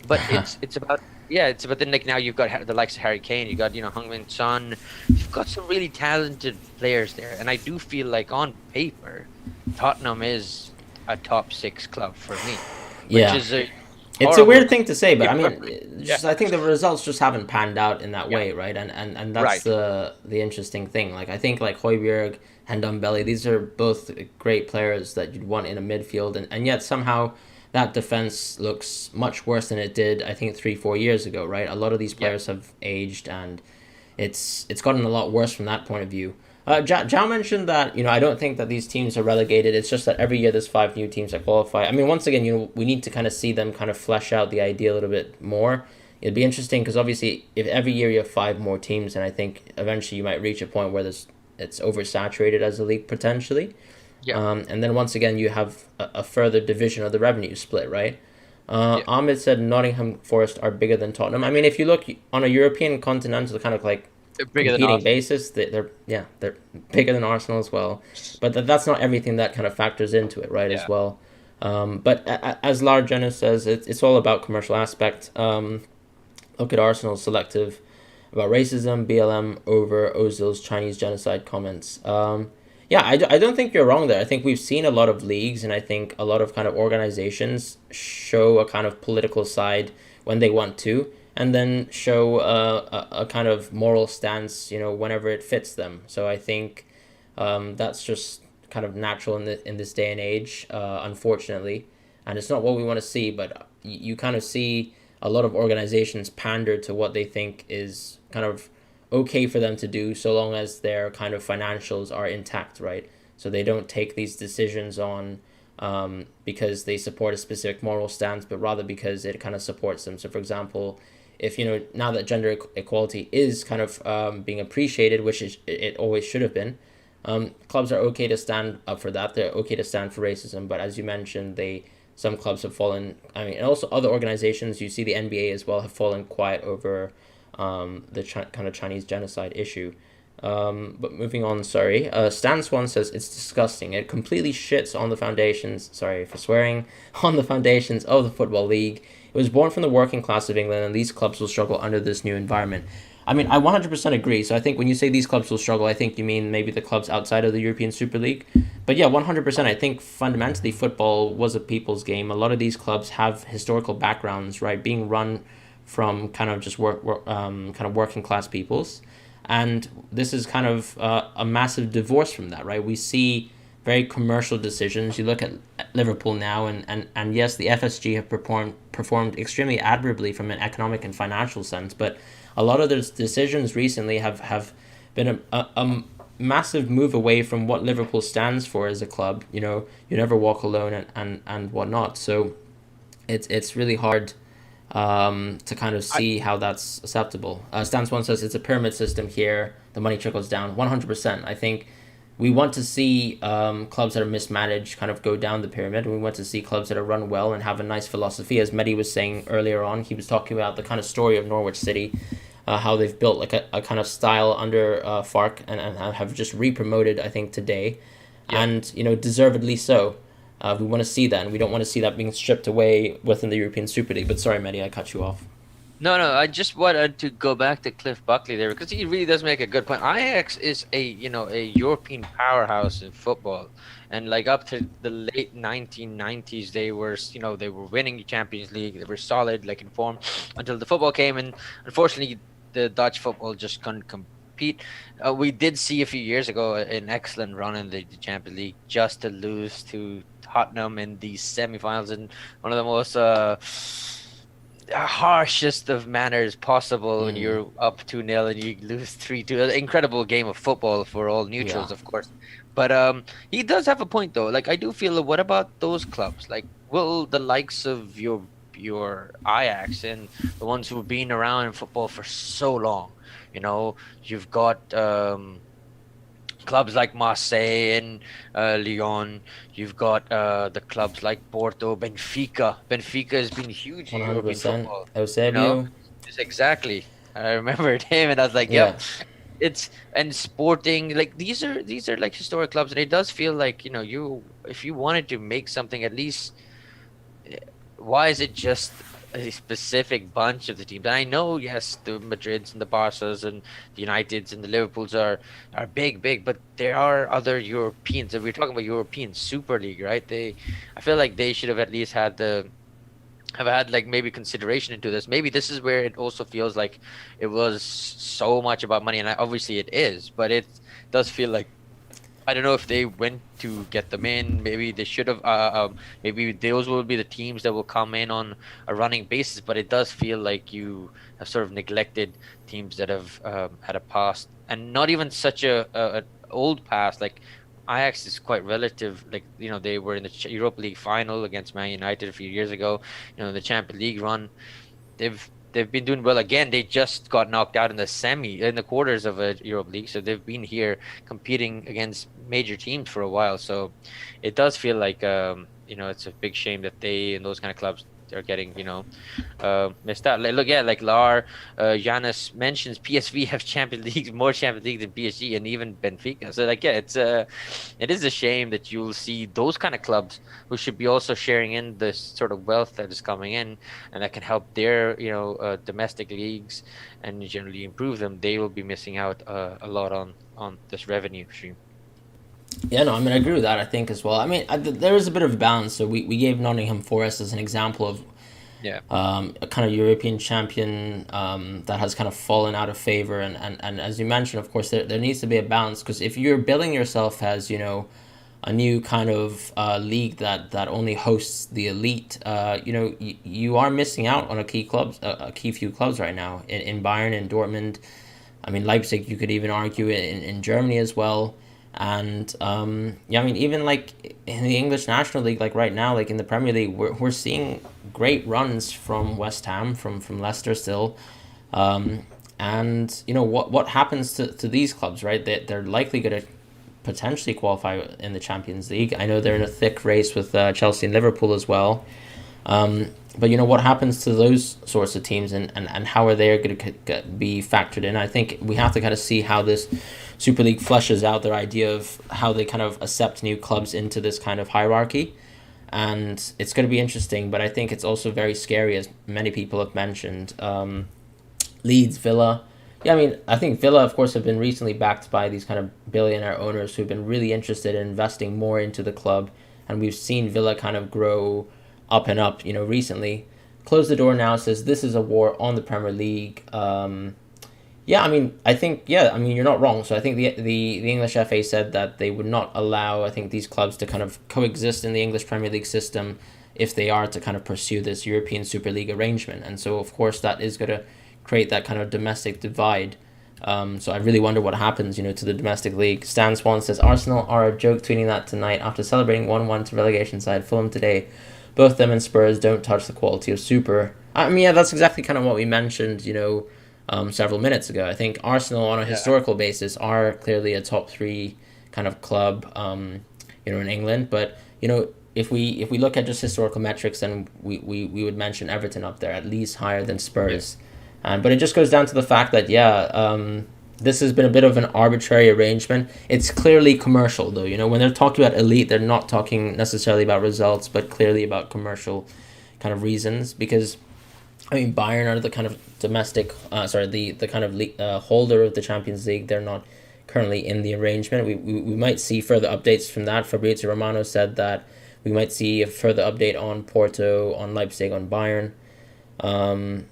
but it's about, yeah, it's about, then, like, now you've got the likes of Harry Kane, you got Heung-min Son, you've got some really talented players there, and I do feel like on paper, Tottenham is a top six club for me, which Yeah. is a It's a horrible. weird thing to say, but I mean, Yeah, I think the results just haven't panned out in that yeah, way, right? And that's right. the interesting thing. Like, I think like Højbjerg and Dumbelly, these are both great players that you'd want in a midfield, and yet somehow that defense looks much worse than it did, I think, 3 4 years ago, right? A lot of these Yeah, players have aged, and it's gotten a lot worse from that point of view. Zhao mentioned that I don't think that these teams are relegated. It's just that every year there's 5 new teams that qualify. I mean, once again, we need to kind of see them kind of flesh out the idea a little bit more. It'd be interesting because obviously, if every year you have 5 more teams, and I think eventually you might reach a point where it's oversaturated as a league potentially. Yeah. And then once again, you have a further division of the revenue split, right? Yeah. Ahmed said Nottingham Forest are bigger than Tottenham. I mean, if you look on a European continental kind of like They're bigger than competing Arsenal. basis, they're bigger than Arsenal as well. But that's not everything that kind of factors into it, right? As Yeah. well. But as Lar Jenner says, it's all about commercial aspect. Look at Arsenal's selective about racism, BLM over Ozil's Chinese genocide comments. Yeah, I don't think you're wrong there. I think we've seen a lot of leagues, and I think a lot of kind of organizations show a kind of political side when they want to, and then show a kind of moral stance, whenever it fits them. So I think that's just kind of natural in this day and age, unfortunately, and it's not what we want to see. But you kind of see a lot of organizations pander to what they think is kind of okay for them to do, so long as their kind of financials are intact, right? So they don't take these decisions on because they support a specific moral stance, but rather because it kind of supports them. So, for example, if now that gender equality is kind of being appreciated, which it always should have been, clubs are okay to stand up for that. They're okay to stand for racism, but as you mentioned, some clubs have fallen. I mean, and also other organizations. You see the NBA as well have fallen quiet over the kind of Chinese genocide issue. But moving on, sorry. Stan Swan says it's disgusting. It completely shits on the foundations. Sorry for swearing. On the foundations of the football league. It was born from the working class of England, and these clubs will struggle under this new environment. I mean, I 100% agree. So I think when you say these clubs will struggle, I think you mean maybe the clubs outside of the European Super League. But yeah, 100%. I think fundamentally football was a people's game. A lot of these clubs have historical backgrounds, right? Being run from kind of just kind of working class peoples, and this is kind of a massive divorce from that, right? We see very commercial decisions. You look at Liverpool now, and yes, the FSG have performed extremely admirably from an economic and financial sense, but a lot of those decisions recently have been a massive move away from what Liverpool stands for as a club. You never walk alone and whatnot. So it's really hard to kind of I see how that's acceptable. Stan Swan says it's a pyramid system here. The money trickles down. 100%. I think we want to see clubs that are mismanaged kind of go down the pyramid. We want to see clubs that are run well and have a nice philosophy. As Mehdi was saying earlier on, he was talking about the kind of story of Norwich City, how they've built like a kind of style under Fark and have just re-promoted, I think, today. Yeah. And, deservedly so. We want to see that, and we don't want to see that being stripped away within the European Super League. But sorry, Mehdi, I cut you off. No, no, I just wanted to go back to Cliff Buckley there because he really does make a good point. Ajax is a European powerhouse in football, and like up to the late 1990s, they were winning the Champions League. They were solid, like in form, until the football came, and unfortunately, the Dutch football just couldn't compete. We did see a few years ago an excellent run in the Champions League, just to lose to Tottenham in the semifinals in one of the most harshest of manners possible when Mm, you're up 2-0 and you lose 3-2. An incredible game of football for all yeah. neutrals, of course. But he does have a point though. Like I do feel, what about those clubs? Like, will the likes of your Ajax and the ones who've been around in football for so long, you've got clubs like Marseille and Lyon. You've got the clubs like Porto, Benfica. Benfica has been huge in European 100%. football. You know, Eusebio. it's exactly. I remembered him, and I was like, Yeah. "Yep." It's and Sporting. Like these are like historic clubs, and it does feel like you if you wanted to make something at least why is it just a specific bunch of the teams? And I know, yes, the Madrids and the Barças and the Uniteds and the Liverpools are big, but there are other Europeans. If we're talking about European Super League, right? I feel like they should have at least have had like maybe consideration into this. Maybe this is where it also feels like it was so much about money, and obviously it is, but it does feel like I don't know if they went to get them in. Maybe they should have. Maybe those will be the teams that will come in on a running basis. But it does feel like you have sort of neglected teams that have had a past, and not even such a old past. Like Ajax is quite relative. Like they were in the Europa League final against Man United a few years ago. The Champions League run. They've been doing well again. They just got knocked out in the quarters of a Europe League, so they've been here competing against major teams for a while. So it does feel like it's a big shame that they and those kind of clubs are getting missed out. Like, look, yeah, like Giannis mentions PSV have Champions League more Champions League than PSG and even Benfica. So like, yeah, it is a shame that you'll see those kind of clubs who should be also sharing in this sort of wealth that is coming in and that can help their domestic leagues and generally improve them. They will be missing out a lot on this revenue stream. Yeah, no, I mean, I agree with that, I think, as well. I mean, there is a bit of a balance. So we gave Nottingham Forest as an example of Yeah. a kind of European champion that has kind of fallen out of favor. And as you mentioned, of course, there needs to be a balance because if you're billing yourself as, a new kind of league that only hosts the elite, you are missing out on a key few clubs right now in Bayern and Dortmund. I mean, Leipzig, you could even argue in Germany as well. And yeah, I mean, even like in the English National League, like right now, like in the Premier League, we're seeing great runs from West Ham, from Leicester still. And what happens to these clubs, right? They're likely going to potentially qualify in the Champions League. I know they're in a thick race with Chelsea and Liverpool as well. But what happens to those sorts of teams and how are they going to be factored in? I think we have to kind of see how this Super League fleshes out their idea of how they kind of accept new clubs into this kind of hierarchy. And it's going to be interesting, but I think it's also very scary, as many people have mentioned. Leeds, Villa. Yeah, I mean, I think Villa, of course, have been recently backed by these kind of billionaire owners who've been really interested in investing more into the club. And we've seen Villa kind of grow up and up, recently. Close the door now says this is a war on the Premier League. Yeah, I mean, you're not wrong. So I think the English FA said that they would not allow, I think, these clubs to kind of coexist in the English Premier League system if they are to kind of pursue this European Super League arrangement. And so, of course, that is going to create that kind of domestic divide. So I really wonder what happens, to the domestic league. Stan Swan says, Arsenal are a joke tweeting that tonight after celebrating 1-1 to relegation side Fulham today. Both them and Spurs don't touch the quality of Super. I mean, yeah, that's exactly kind of what we mentioned, several minutes ago. I think Arsenal, on a historical basis, are clearly a top three kind of club, in England. But if we look at just historical metrics, then we would mention Everton up there, at least higher than Spurs. But it just goes down to the fact that this has been a bit of an arbitrary arrangement. It's clearly commercial, though. When they're talking about elite, they're not talking necessarily about results, but clearly about commercial kind of reasons. Because I mean, Bayern are the kind of the kind of holder of the Champions League. They're not currently in the arrangement. We might see further updates from that. Fabrizio Romano said that we might see a further update on Porto, on Leipzig, on Bayern.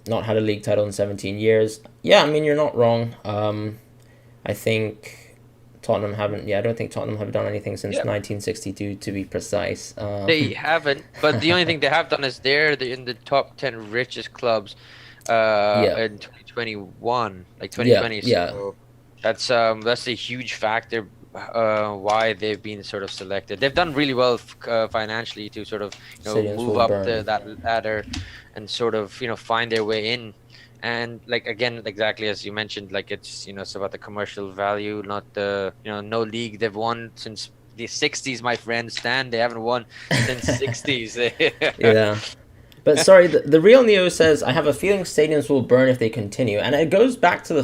Not had a league title in 17 years. Yeah, I mean, you're not wrong. I think Tottenham haven't. Yeah, I don't think Tottenham have done anything since 1962, to be precise. They haven't, but the only thing they have done is they're in the top 10 richest clubs in 2021, like 2020. So that's a huge factor why they've been sort of selected. They've done really well financially to sort of move up that ladder and sort of find their way in. And like again, exactly as you mentioned, like it's it's about the commercial value, not the no league they've won since the 60s, my friend Stan. They haven't won since 60s. Yeah. But sorry, the real Neo says, I have a feeling stadiums will burn if they continue. And it goes back to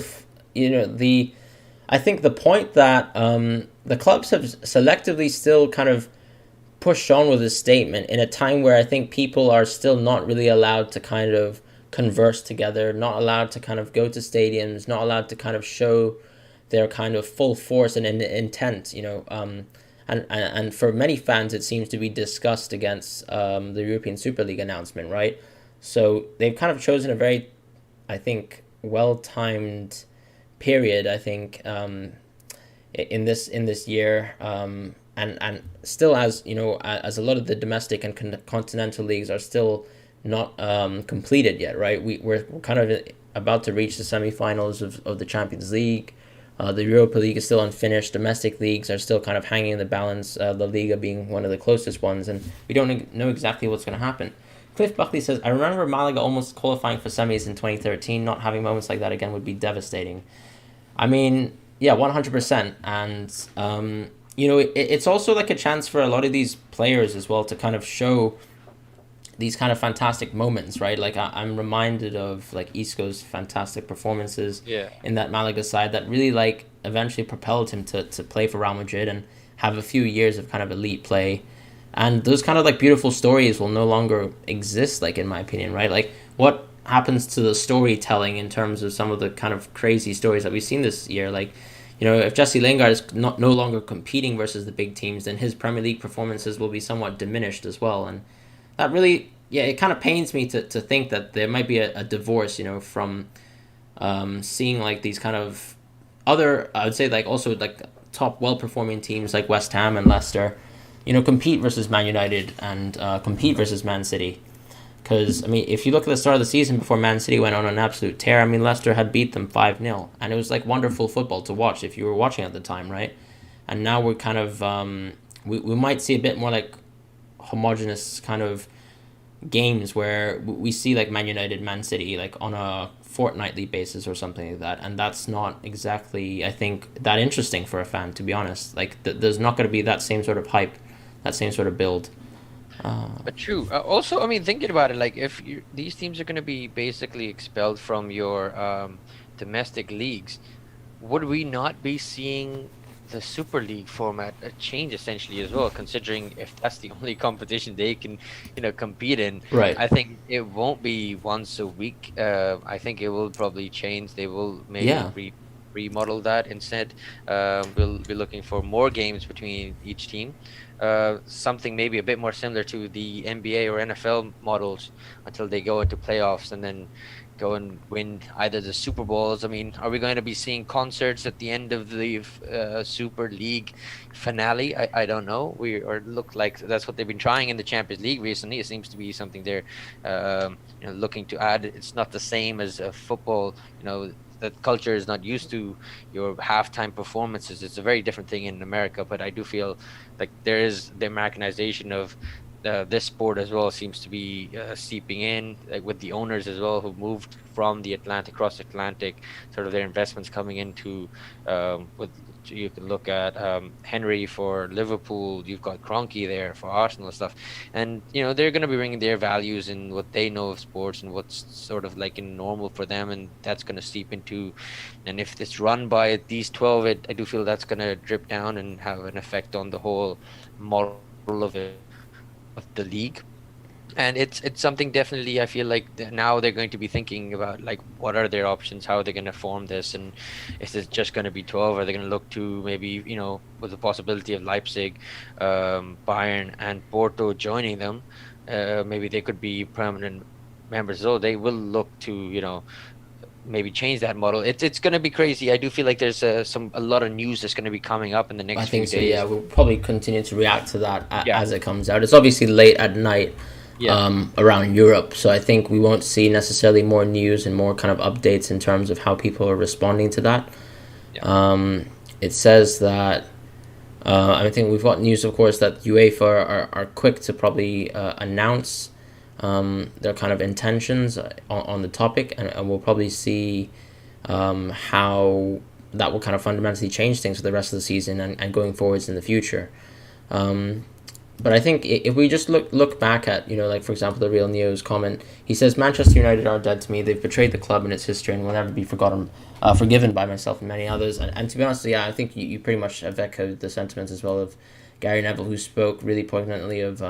I think the point that the clubs have selectively still kind of pushed on with this statement in a time where I think people are still not really allowed to kind of converse together, not allowed to kind of go to stadiums, not allowed to kind of show their kind of full force and intent, and for many fans it seems to be disgust against the European Super League announcement, right? So they've kind of chosen a very, I think, well-timed period, I think, in this year. And still, as you know, as a lot of the domestic and continental leagues are still not completed yet, right? We're kind of about to reach the semifinals of the Champions League. The Europa League is still unfinished. Domestic leagues are still kind of hanging in the balance. La Liga being one of the closest ones, and we don't know exactly what's going to happen. Cliff Buckley says, "I remember Malaga almost qualifying for semis in 2013. Not having moments like that again would be devastating." I mean, yeah, 100%. And, it's also like a chance for a lot of these players as well to kind of show these kind of fantastic moments, right? Like, I'm reminded of, like, Isco's fantastic performances Yeah. in that Malaga side that really, like, eventually propelled him to play for Real Madrid and have a few years of kind of elite play. And those kind of, like, beautiful stories will no longer exist, like, in my opinion, right? Like, what happens to the storytelling in terms of some of the kind of crazy stories that we've seen this year? Like, if Jesse Lingard is no longer competing versus the big teams, then his Premier League performances will be somewhat diminished as well. And that really, yeah, it kind of pains me to think that there might be a divorce, from seeing like these kind of other, I would say, like also like top well-performing teams like West Ham and Leicester, compete versus Man United and compete versus Man City. Because, I mean, if you look at the start of the season before Man City went on an absolute tear, I mean, Leicester had beat them 5-0. And it was, like, wonderful football to watch if you were watching at the time, right? And now we're kind of, we might see a bit more, like, homogenous kind of games where we see, like, Man United, Man City, like, on a fortnightly basis or something like that. And that's not exactly, I think, that interesting for a fan, to be honest. Like, there's not going to be that same sort of hype, that same sort of build. But true. Also, I mean, thinking about it, like if these teams are going to be basically expelled from your domestic leagues, would we not be seeing the Super League format change essentially as well? Considering if that's the only competition they can, compete in, Right. I think it won't be once a week. I think it will probably change. They will maybe Yeah. remodel that instead. We'll be looking for more games between each team. Something maybe a bit more similar to the NBA or NFL models until they go into playoffs and then go and win either the Super Bowls. I mean, are we going to be seeing concerts at the end of the Super League finale? I don't know. We or look like that's what they've been trying in the Champions League recently. It seems to be something they're looking to add. It's not the same as football. That culture is not used to your halftime performances. It's a very different thing in America, but I do feel like there is the Americanization of this sport as well seems to be seeping in, like with the owners as well who moved from the Atlantic across the Atlantic, sort of their investments coming into with you can look at Henry for Liverpool, you've got Kroenke there for Arsenal and stuff, and they're going to be bringing their values and what they know of sports and what's sort of like normal for them, and that's going to seep into, and if it's run by these 12, I do feel that's going to drip down and have an effect on the whole model of the league. And it's something definitely I feel like now they're going to be thinking about, like, what are their options, how are they going to form this, and is this just going to be 12, are they going to look to maybe with the possibility of Leipzig, Bayern and Porto joining them, maybe they could be permanent members, so they will look to maybe change that model. It's going to be crazy. I do feel like there's a lot of news that's going to be coming up in the I next few think so. Yeah, days. we'll probably continue to react to that Yeah. as it comes out. It's obviously late at night, Yeah. around Europe, so I think we won't see necessarily more news and more kind of updates in terms of how people are responding to that. Yeah. It says that I think we've got news, of course, that UEFA are quick to probably announce their kind of intentions on the topic, and we'll probably see how that will kind of fundamentally change things for the rest of the season and going forwards in the future. But I think if we just look back at, like, for example, the Real Neo's comment, he says, Manchester United are dead to me. They've betrayed the club and its history and will never be forgiven by myself and many others. And to be honest, yeah, I think you pretty much have echoed the sentiments as well of Gary Neville, who spoke really poignantly of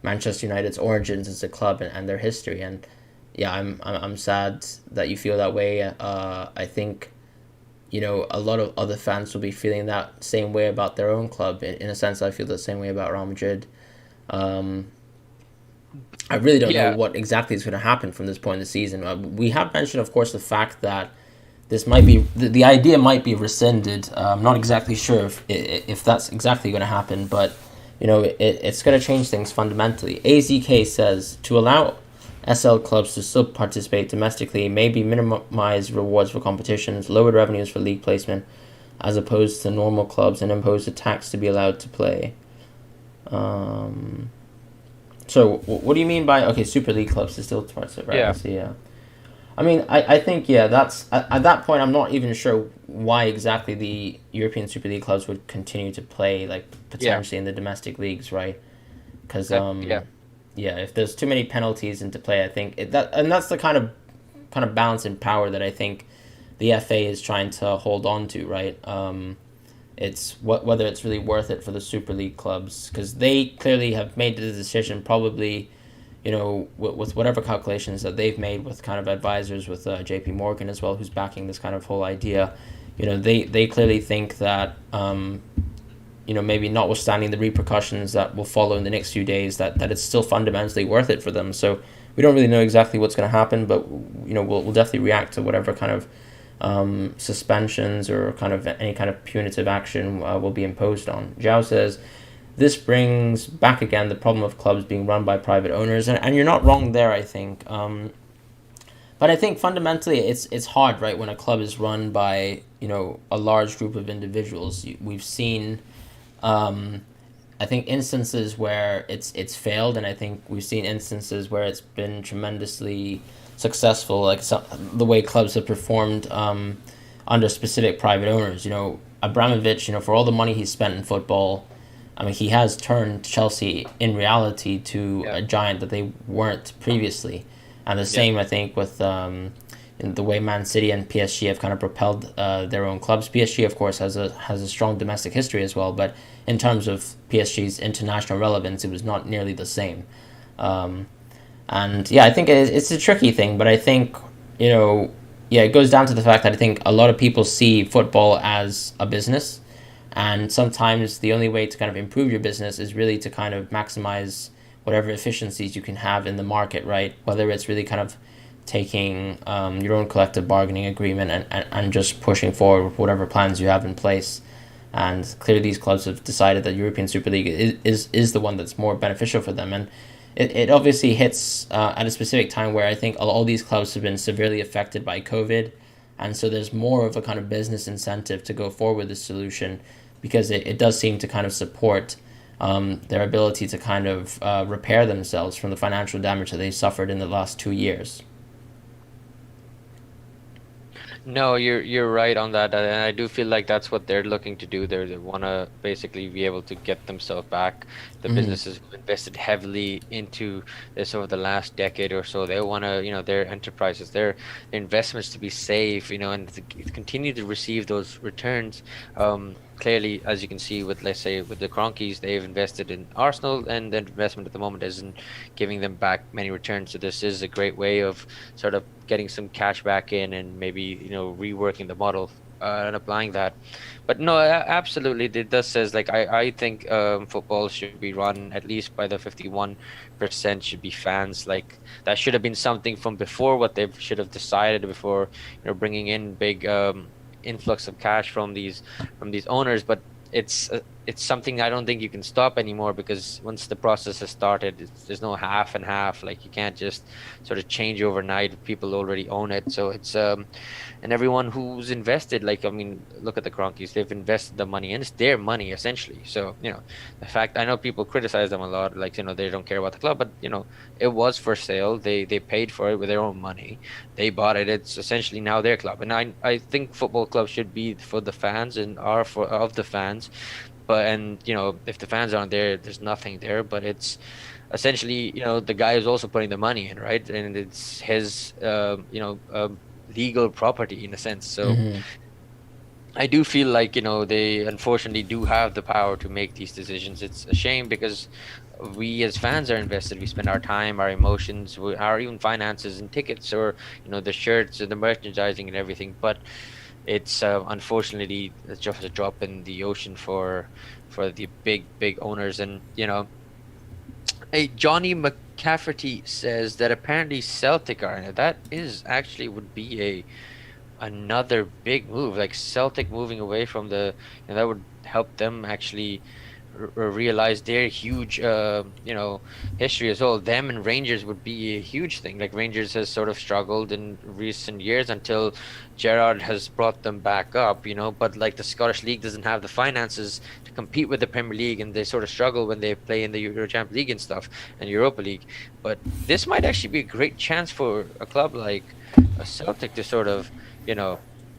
Manchester United's origins as a club and their history. And yeah, I'm sad that you feel that way. I think a lot of other fans will be feeling that same way about their own club. In a sense, I feel the same way about Real Madrid. I really don't know Yeah. what exactly is going to happen from this point in the season. We have mentioned, of course, the fact that this might be the idea might be rescinded. I'm not exactly sure if that's exactly going to happen, but it's going to change things fundamentally. AZK says to allow SL clubs to still participate domestically, maybe minimize rewards for competitions, lower revenues for league placement, as opposed to normal clubs, and impose a tax to be allowed to play. So what do you mean by Super League clubs to still participate? Right, I Yeah. see. Yeah. I mean, I think, yeah, that's at that point. I'm not even sure why exactly the European Super League clubs would continue to play, like, Yeah. potentially in the domestic leagues, right? Because Yeah. yeah, if there's too many penalties into play, I think that's the kind of balance in power that I think the FA is trying to hold on to, right? It's whether it's really worth it for the Super League clubs, because they clearly have made the decision, probably, with whatever calculations that they've made with kind of advisors, with J.P. Morgan as well, who's backing this kind of whole idea. They clearly think that, maybe notwithstanding the repercussions that will follow in the next few days, that it's still fundamentally worth it for them. So we don't really know exactly what's going to happen, but we'll definitely react to whatever kind of suspensions or kind of any kind of punitive action will be imposed on. Zhao says, this brings back again the problem of clubs being run by private owners, and you're not wrong there, I think. But I think fundamentally it's hard, right, when a club is run by a large group of individuals. We've seen, I think, instances where it's failed, and I think we've seen instances where it's been tremendously successful, like the way clubs have performed under specific private owners. Abramovich, for all the money he's spent in football, I mean, he has turned Chelsea in reality to Yeah. a giant that they weren't previously. And the Yeah. same, I think, with in the way Man City and PSG have kind of propelled their own clubs. PSG, of course, has a strong domestic history as well, but in terms of PSG's international relevance, it was not nearly the same. And yeah, I think it's a tricky thing, but I think, yeah, it goes down to the fact that I think a lot of people see football as a business, and sometimes the only way to kind of improve your business is really to kind of maximize whatever efficiencies you can have in the market, right? Whether it's really kind of taking your own collective bargaining agreement and just pushing forward with whatever plans you have in place. And clearly these clubs have decided that European Super League is the one that's more beneficial for them. And it obviously hits at a specific time where I think all these clubs have been severely affected by COVID. And so there's more of a kind of business incentive to go forward with this solution, because it does seem to kind of support their ability to kind of repair themselves from the financial damage that they suffered in the last 2 years. No, you're right on that, and I do feel like that's what they're looking to do. They want to basically be able to get themselves back. The Mm-hmm. businesses who invested heavily into this over the last decade or so. They want to, their enterprises, their investments to be safe, and to continue to receive those returns. Clearly, as you can see with, let's say, with the Cronkies, they've invested in Arsenal, and the investment at the moment isn't giving them back many returns. So this is a great way of sort of getting some cash back in, and maybe reworking the model and applying that. But no, absolutely, it does says, like, I think football should be run at least by the 51% should be fans. Like, that should have been something from before, what they should have decided before bringing in big influx of cash from these owners. But it's something I don't think you can stop anymore, because once the process has started, there's no half and half. Like, you can't just sort of change overnight if people already own it. So it's and everyone who's invested, like, I mean, look at the Cronkies, they've invested the money, and it's their money essentially. So the fact, I know people criticize them a lot, like, they don't care about the club, but it was for sale. They paid for it with their own money. They bought it. It's essentially now their club, and I think football clubs should be for the fans and are for of the fans. But, and if the fans aren't there, there's nothing there. But it's essentially, the guy is also putting the money in, right? And it's his legal property in a sense. So Mm-hmm. I do feel like, they unfortunately do have the power to make these decisions. It's a shame, because we as fans are invested. We spend our time, our emotions, our even finances and tickets, or the shirts and the merchandising and everything. But it's unfortunately just a drop in the ocean for the big owners. And a Johnny McCafferty says that apparently Celtic are in it. That is actually would be another big move, like Celtic moving away from and that would help them actually realize their huge, history as well. Them and Rangers would be a huge thing. Like Rangers has sort of struggled in recent years until Gerrard has brought them back up, but like the Scottish League doesn't have the finances to compete with the Premier League, and they sort of struggle when they play in the Euro Champions League and stuff and Europa League. But this might actually be a great chance for a club like a Celtic to sort of, you know,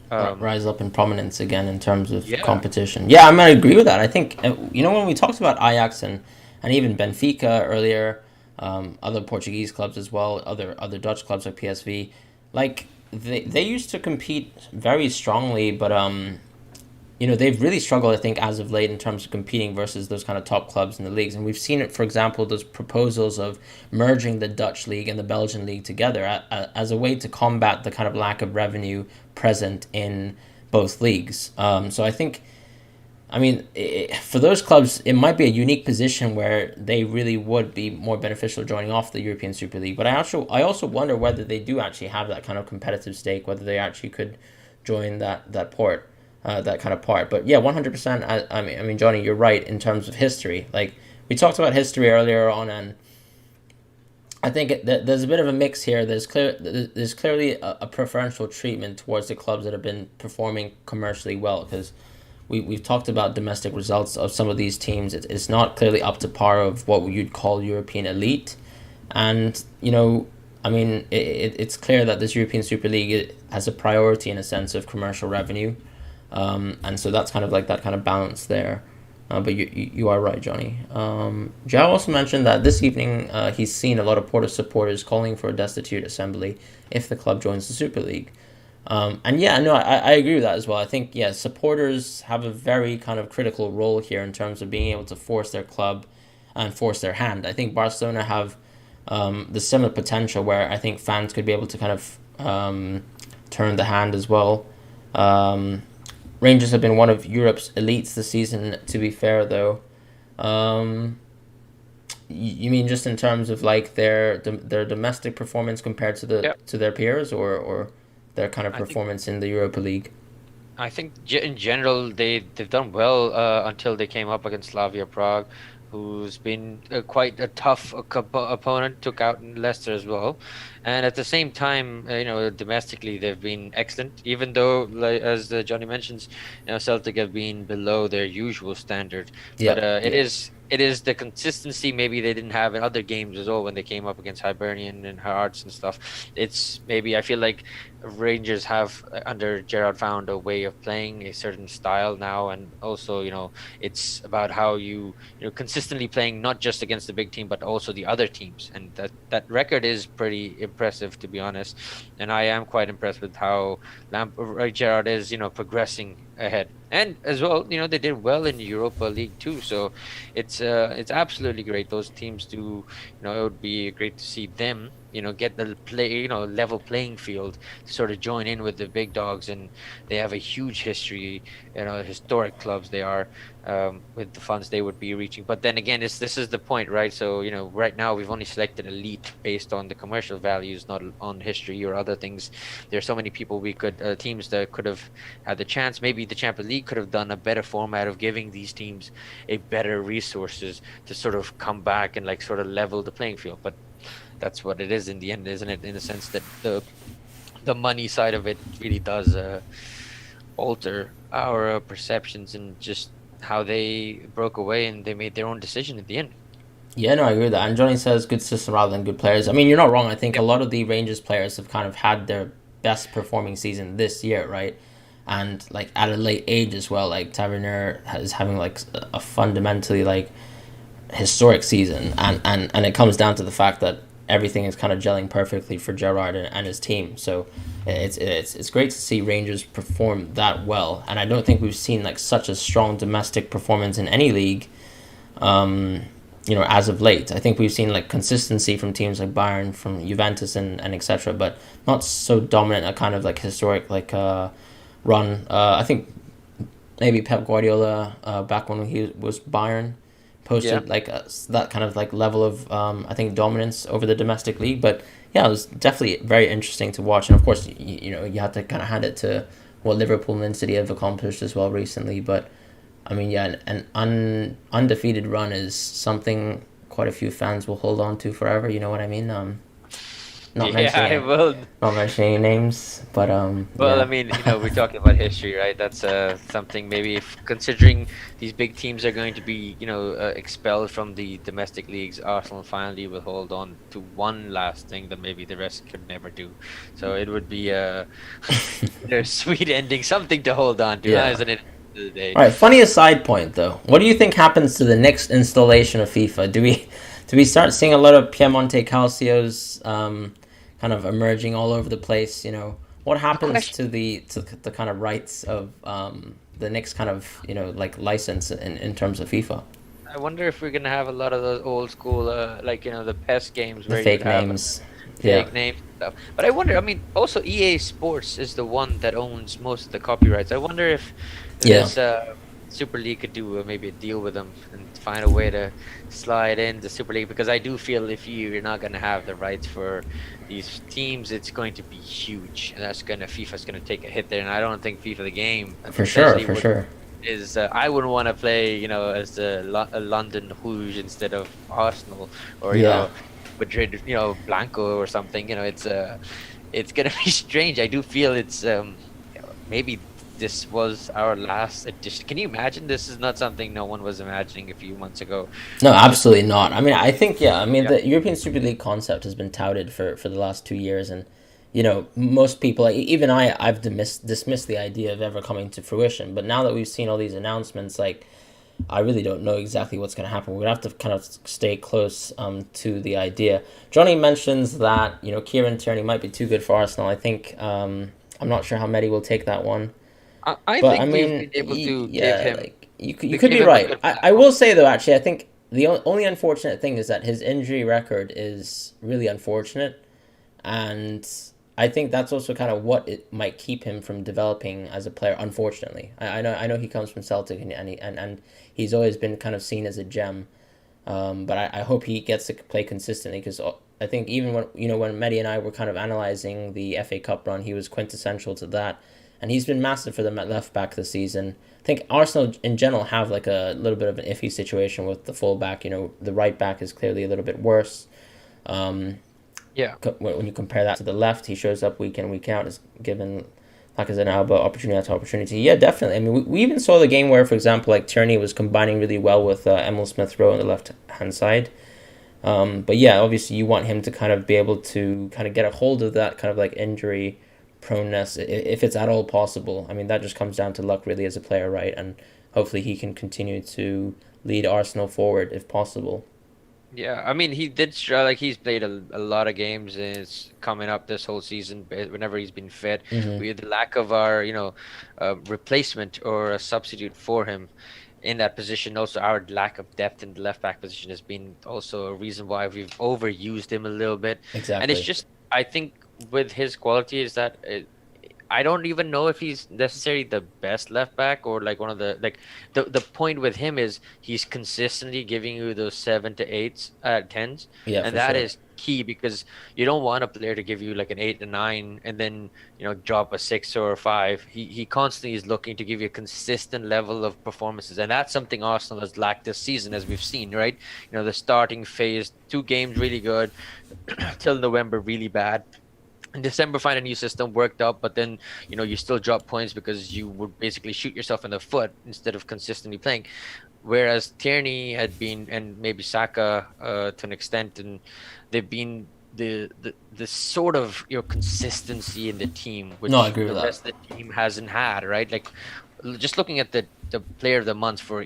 um, rise up in prominence again in terms of yeah, competition. Yeah, I might agree with that. I think when we talked about Ajax and even Benfica earlier, other Portuguese clubs as well, other Dutch clubs like PSV, like they used to compete very strongly, but they've really struggled, I think, as of late in terms of competing versus those kind of top clubs in the leagues. And we've seen it, for example, those proposals of merging the Dutch league and the Belgian league together as a way to combat the kind of lack of revenue present in both leagues. So I think, for those clubs, it might be a unique position where they really would be more beneficial joining off the European Super League. But I also wonder whether they do actually have that kind of competitive stake, whether they actually could join that kind of part. But yeah, 100%. I mean, Johnny, you're right in terms of history. Like we talked about history earlier on, and I think there's a bit of a mix here. There's clearly a preferential treatment towards the clubs that have been performing commercially well, because we've talked about domestic results of some of these teams. It's not clearly up to par of what you'd call European elite, and it's clear that this European Super League has a priority in a sense of commercial revenue. And so that's kind of like that kind of balance there. But you are right, Johnny. Joe also mentioned that this evening he's seen a lot of Porto supporters calling for a destitute assembly if the club joins the Super League. And yeah, no, I agree with that as well. I think, yeah, supporters have a very kind of critical role here in terms of being able to force their club and force their hand. I think Barcelona have the similar potential where I think fans could be able to kind of turn the hand as well. Rangers have been one of Europe's elites this season, to be fair, though. You mean just in terms of like their domestic performance compared to yeah. their peers, or their kind of I think performance in the Europa League? I think in general they've done well until they came up against Slavia Prague, who's been quite a tough opponent. Took out Leicester as well, and at the same time, domestically they've been excellent. Even though, like, as Johnny mentions, Celtic have been below their usual standard, but Yeah, yeah. it is the consistency maybe they didn't have in other games as well when they came up against Hibernian and Hearts and stuff. It's maybe I feel like Rangers have under Gerrard found a way of playing a certain style now, and also it's about how consistently playing not just against the big team but also the other teams, and that record is pretty impressive, to be honest. And I am quite impressed with how Gerrard is progressing ahead. And as well, they did well in Europa League too, so it's absolutely great. Those teams do, it would be great to see them get the level playing field to sort of join in with the big dogs. And they have a huge history, historic clubs they are, with the funds they would be reaching. But then again, this is the point, right? So right now we've only selected elite based on the commercial values, not on history or other things. There's so many people teams that could have had the chance. Maybe the Champions League could have done a better format of giving these teams a better resources to sort of come back and like sort of level the playing field. But that's what it is in the end, isn't it? In the sense that the money side of it really does alter our perceptions and just how they broke away and they made their own decision at the end. Yeah, no, I agree with that. And Johnny says good system rather than good players. I mean, you're not wrong. I think a Yep. lot of the Rangers players have kind of had their best performing season this year, right? And like at a late age as well. Like Tavernier is having like a fundamentally like historic season, and it comes down to the fact that everything is kind of gelling perfectly for Gerrard and his team. So it's great to see Rangers perform that well, and I don't think we've seen like such a strong domestic performance in any league. As of late, I think we've seen like consistency from teams like Bayern, from Juventus, and etc. But not so dominant a kind of like historic like run. I think maybe Pep Guardiola back when he was Bayern Yeah. posted like that kind of like level of I think dominance over the domestic league. But Yeah, it was definitely very interesting to watch, and of course, you know, you have to kind of hand it to what Liverpool and Man City have accomplished as well recently. But I mean, yeah, an undefeated run is something quite a few fans will hold on to forever. You know what I mean? Not Yeah, mentioning I it, will. not mentioning any names, but Well, I yeah, mean, we're talking about history, right? That's something maybe if considering these big teams are going to be, expelled from the domestic leagues, Arsenal finally will hold on to one last thing that maybe the rest could never do. So it would be a sweet ending, something to hold on to, huh? yeah. Isn't it? At the end of the day. All right. Funny aside point though, what do you think happens to the next installation of FIFA? Do we start seeing a lot of Piemonte Calcios kind of emerging all over the place? You know, what The happens question. to the kind of rights of the next kind of like license in terms of FIFA? I wonder if we're gonna have a lot of those old school, like the PES games The where you'd fake have names, yeah, fake names and stuff. But I wonder, I mean, also EA Sports is the one that owns most of the copyrights. I wonder if yeah, this Super League could do maybe a deal with them and find a way to slide in the Super League because I do feel if you're not going to have the rights for these teams, it's going to be huge, and FIFA's gonna take a hit there. And I don't think FIFA the game, for sure, essentially for what sure, is I wouldn't want to play, as the a London Rouge instead of Arsenal or yeah. Madrid, Blanco or something. It's gonna be strange. I do feel it's maybe this was our last edition. Can you imagine? This is not something no one was imagining a few months ago. No, It's just absolutely not. I mean, I think yeah. I mean, yeah, the European Super League concept has been touted for the last 2 years, and most people, like, even I've dismissed the idea of ever coming to fruition. But now that we've seen all these announcements, like, I really don't know exactly what's going to happen. We're gonna have to kind of stay close to the idea. Johnny mentions that Kieran Tierney might be too good for Arsenal. I think I'm not sure how Mehdi will take that one. I But I think we've mean, been able to give yeah, him like you could be a right. good I platform. will say though, actually, I think the only unfortunate thing is that his injury record is really unfortunate, and I think that's also kind of what it might keep him from developing as a player. Unfortunately, I know he comes from Celtic and he's always been kind of seen as a gem. But I hope he gets to play consistently because I think even when Mehdi and I were kind of analyzing the FA Cup run, he was quintessential to that, and he's been massive for them at left back this season. I think Arsenal in general have like a little bit of an iffy situation with the full back. The right back is clearly a little bit worse. Um, Yeah. when you compare that to the left, he shows up week in week out, is given like as an Alba opportunity after opportunity. Yeah, definitely. I mean, we even saw the game where, for example, like Tierney was combining really well with Emil Smith Rowe on the left hand side. But yeah, obviously you want him to kind of be able to kind of get a hold of that kind of like injury proneness if it's at all possible. I mean, that just comes down to luck really as a player, right? And hopefully he can continue to lead Arsenal forward if possible. Yeah, I mean, he did like he's played a lot of games and it's coming up this whole season. Whenever he's been fit, Hmm. we had the lack of our, replacement or a substitute for him in that position. Also, our lack of depth in the left back position has been also a reason why we've overused him a little bit. And it's Exactly. just, I think, with his quality is that I don't even know if he's necessarily the best left back or like one of the like the point with him is he's consistently giving you those 7 to 8s, tens, Yeah, and for that sure. is key because you don't want a player to give you like an 8 to 9 and then drop a 6 or a 5. He constantly is looking to give you a consistent level of performances, and that's something Arsenal has lacked this season, as we've seen, right? The starting phase, 2 games really good, till November really bad. In December, find a new system, worked out, but then you still drop points because you would basically shoot yourself in the foot instead of consistently playing. Whereas Tierney had been, and maybe Saka to an extent, and they've been the sort of consistency in the team, No, I which agree with the that. rest of the team hasn't had, right? Like just looking at the player of the month for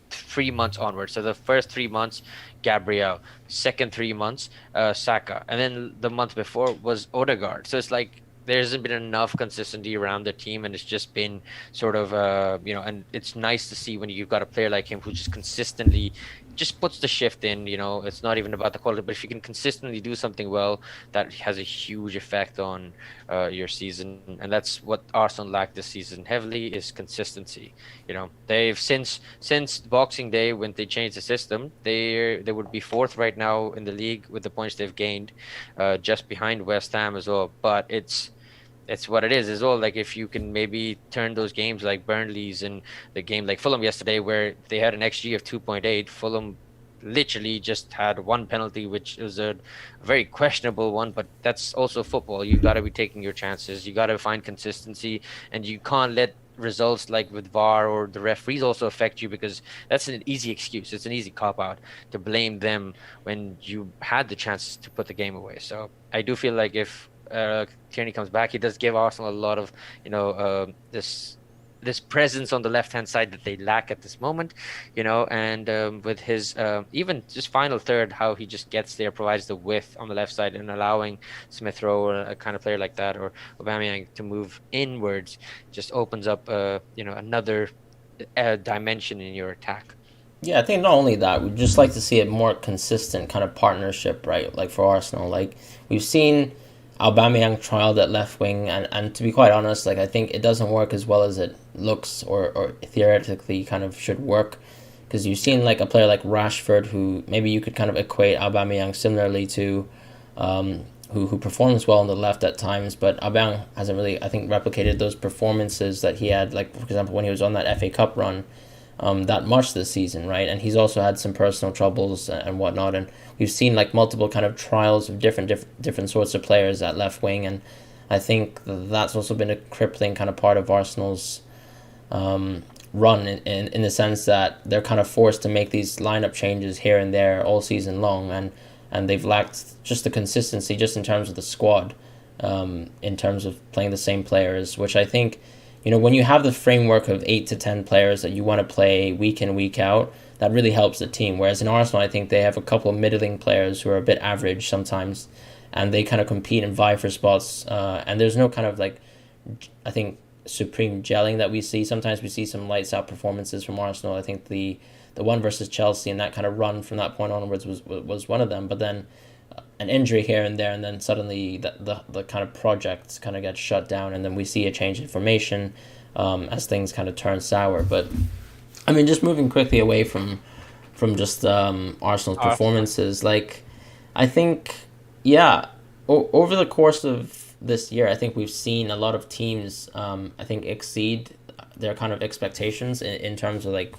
3 months onwards. So the first 3 months, Gabriel. Second 3 months, Saka, and then the month before was Odegaard. So it's like there hasn't been enough consistency around the team, and it's just been sort of and it's nice to see when you've got a player like him who just consistently just puts the shift in. It's not even about the quality, but if you can consistently do something well, that has a huge effect on your season, and that's what Arsenal lacked this season heavily is consistency. They've since Boxing Day when they changed the system, they would be fourth right now in the league with the points they've gained, just behind West Ham as well. But it's what it is as well. Like if you can maybe turn those games like Burnley's and the game like Fulham yesterday, where they had an XG of 2.8, Fulham literally just had one penalty, which was a very questionable one, but that's also football. You got to be taking your chances. You got to find consistency, and you can't let results like with VAR or the referees also affect you, because that's an easy excuse. It's an easy cop out to blame them when you had the chance to put the game away. So I do feel like if Tierney comes back, he does give Arsenal a lot of, this presence on the left hand side that they lack at this moment, and with his even just final third, how he just gets there, provides the width on the left side, and allowing Smith Rowe or a kind of player like that, or Aubameyang, to move inwards, just opens up another dimension in your attack. Yeah, I think not only that, we'd just like to see a more consistent kind of partnership, right? Like for Arsenal, like we've seen Aubameyang trialed at left wing, and to be quite honest, like I think it doesn't work as well as it looks or theoretically kind of should work. Because you've seen like a player like Rashford, who maybe you could kind of equate Aubameyang similarly to, who performs well on the left at times, but Aubameyang hasn't really, I think, replicated those performances that he had, like for example when he was on that FA Cup run, that much this season, right? And he's also had some personal troubles and whatnot, and we've seen like multiple kind of trials of different sorts of players at left wing, and I think that's also been a crippling kind of part of Arsenal's run in the sense that they're kind of forced to make these lineup changes here and there all season long, and they've lacked just the consistency just in terms of the squad, in terms of playing the same players, which I think, when you have the framework of 8 to 10 players that you want to play week in, week out, that really helps the team. Whereas in Arsenal, I think they have a couple of middling players who are a bit average sometimes, and they kind of compete and vie for spots. And there's no kind of like, I think, supreme gelling that we see. Sometimes we see some lights out performances from Arsenal. I think the one versus Chelsea and that kind of run from that point onwards was one of them. But then an injury here and there, and then suddenly the kind of project kind of gets shut down, and then we see a change in formation, as things kind of turn sour. But I mean, just moving quickly away from just Arsenal's Arsenal. performances, like I think, yeah, over the course of this year, I think we've seen a lot of teams, I think, exceed their kind of expectations in terms of like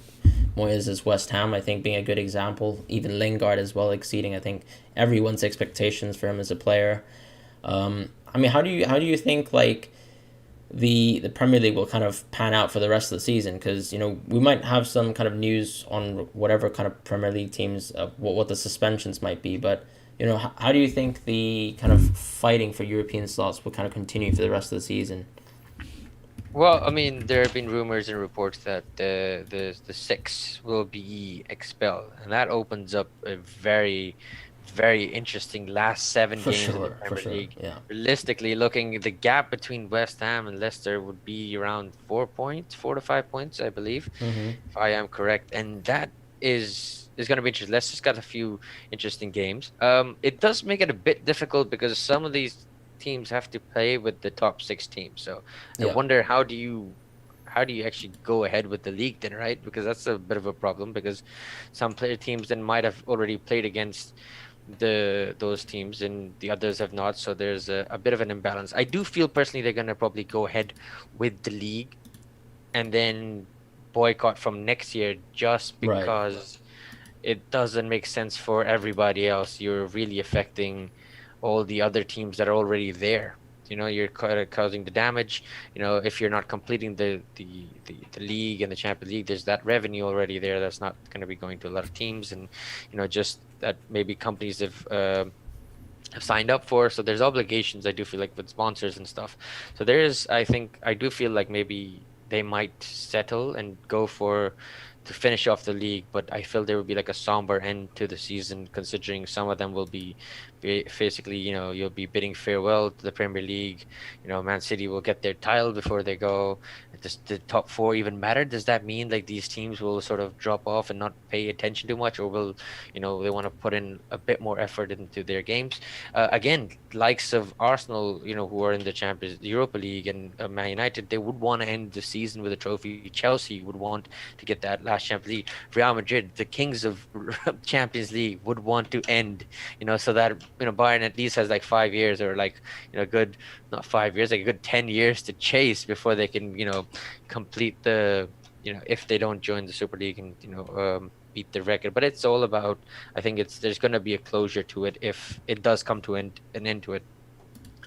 Moyes' West Ham, I think, being a good example. Even Lingard as well, exceeding, I think, everyone's expectations for him as a player. I mean, how do you think like the Premier League will kind of pan out for the rest of the season? Because we might have some kind of news on whatever kind of Premier League teams, what the suspensions might be, but how do you think the kind of fighting for European slots will kind of continue for the rest of the season? Well, I mean, there have been rumors and reports that the six will be expelled, and that opens up a very, very interesting last seven For games in the sure, for Premier sure, League. yeah. Realistically, looking, the gap between West Ham and Leicester would be around 4 points, 4 to 5 points, I believe, Mm-hmm. if I am correct, and that is going to be interesting. Leicester's got a few interesting games. It does make it a bit difficult because some of these teams have to play with the top six teams. So I Yeah. wonder how do you actually go ahead with the league then, right? Because that's a bit of a problem, because some player teams then might have already played against those teams and the others have not. So there's a bit of an imbalance. I do feel personally they're gonna probably go ahead with the league and then boycott from next year, just Right. because it doesn't make sense for everybody else. You're really affecting all the other teams that are already there. You're causing the damage. If you're not completing the league and the Champions League, there's that revenue already there that's not going to be going to a lot of teams, and just that maybe companies have signed up for. So there's obligations, I do feel like, with sponsors and stuff. So I do feel like maybe they might settle and go for to finish off the league, but I feel there will be like a somber end to the season, considering some of them will be Basically, you'll be bidding farewell to the Premier League. Man City will get their title before they go. Does the top four even matter? Does that mean like these teams will sort of drop off and not pay attention too much, or will, they want to put in a bit more effort into their games? Again, likes of Arsenal, who are in the Champions Europa League, and Man United, they would want to end the season with a trophy. Chelsea would want to get that last Champions League. Real Madrid, the kings of Champions League, would want to end, so that Bayern at least has like 5 years, or like good, not 5 years, like a good 10 years to chase before they can complete the if they don't join the Super League and beat the record. But it's all about, I think there's going to be a closure to it if it does come to an end to it.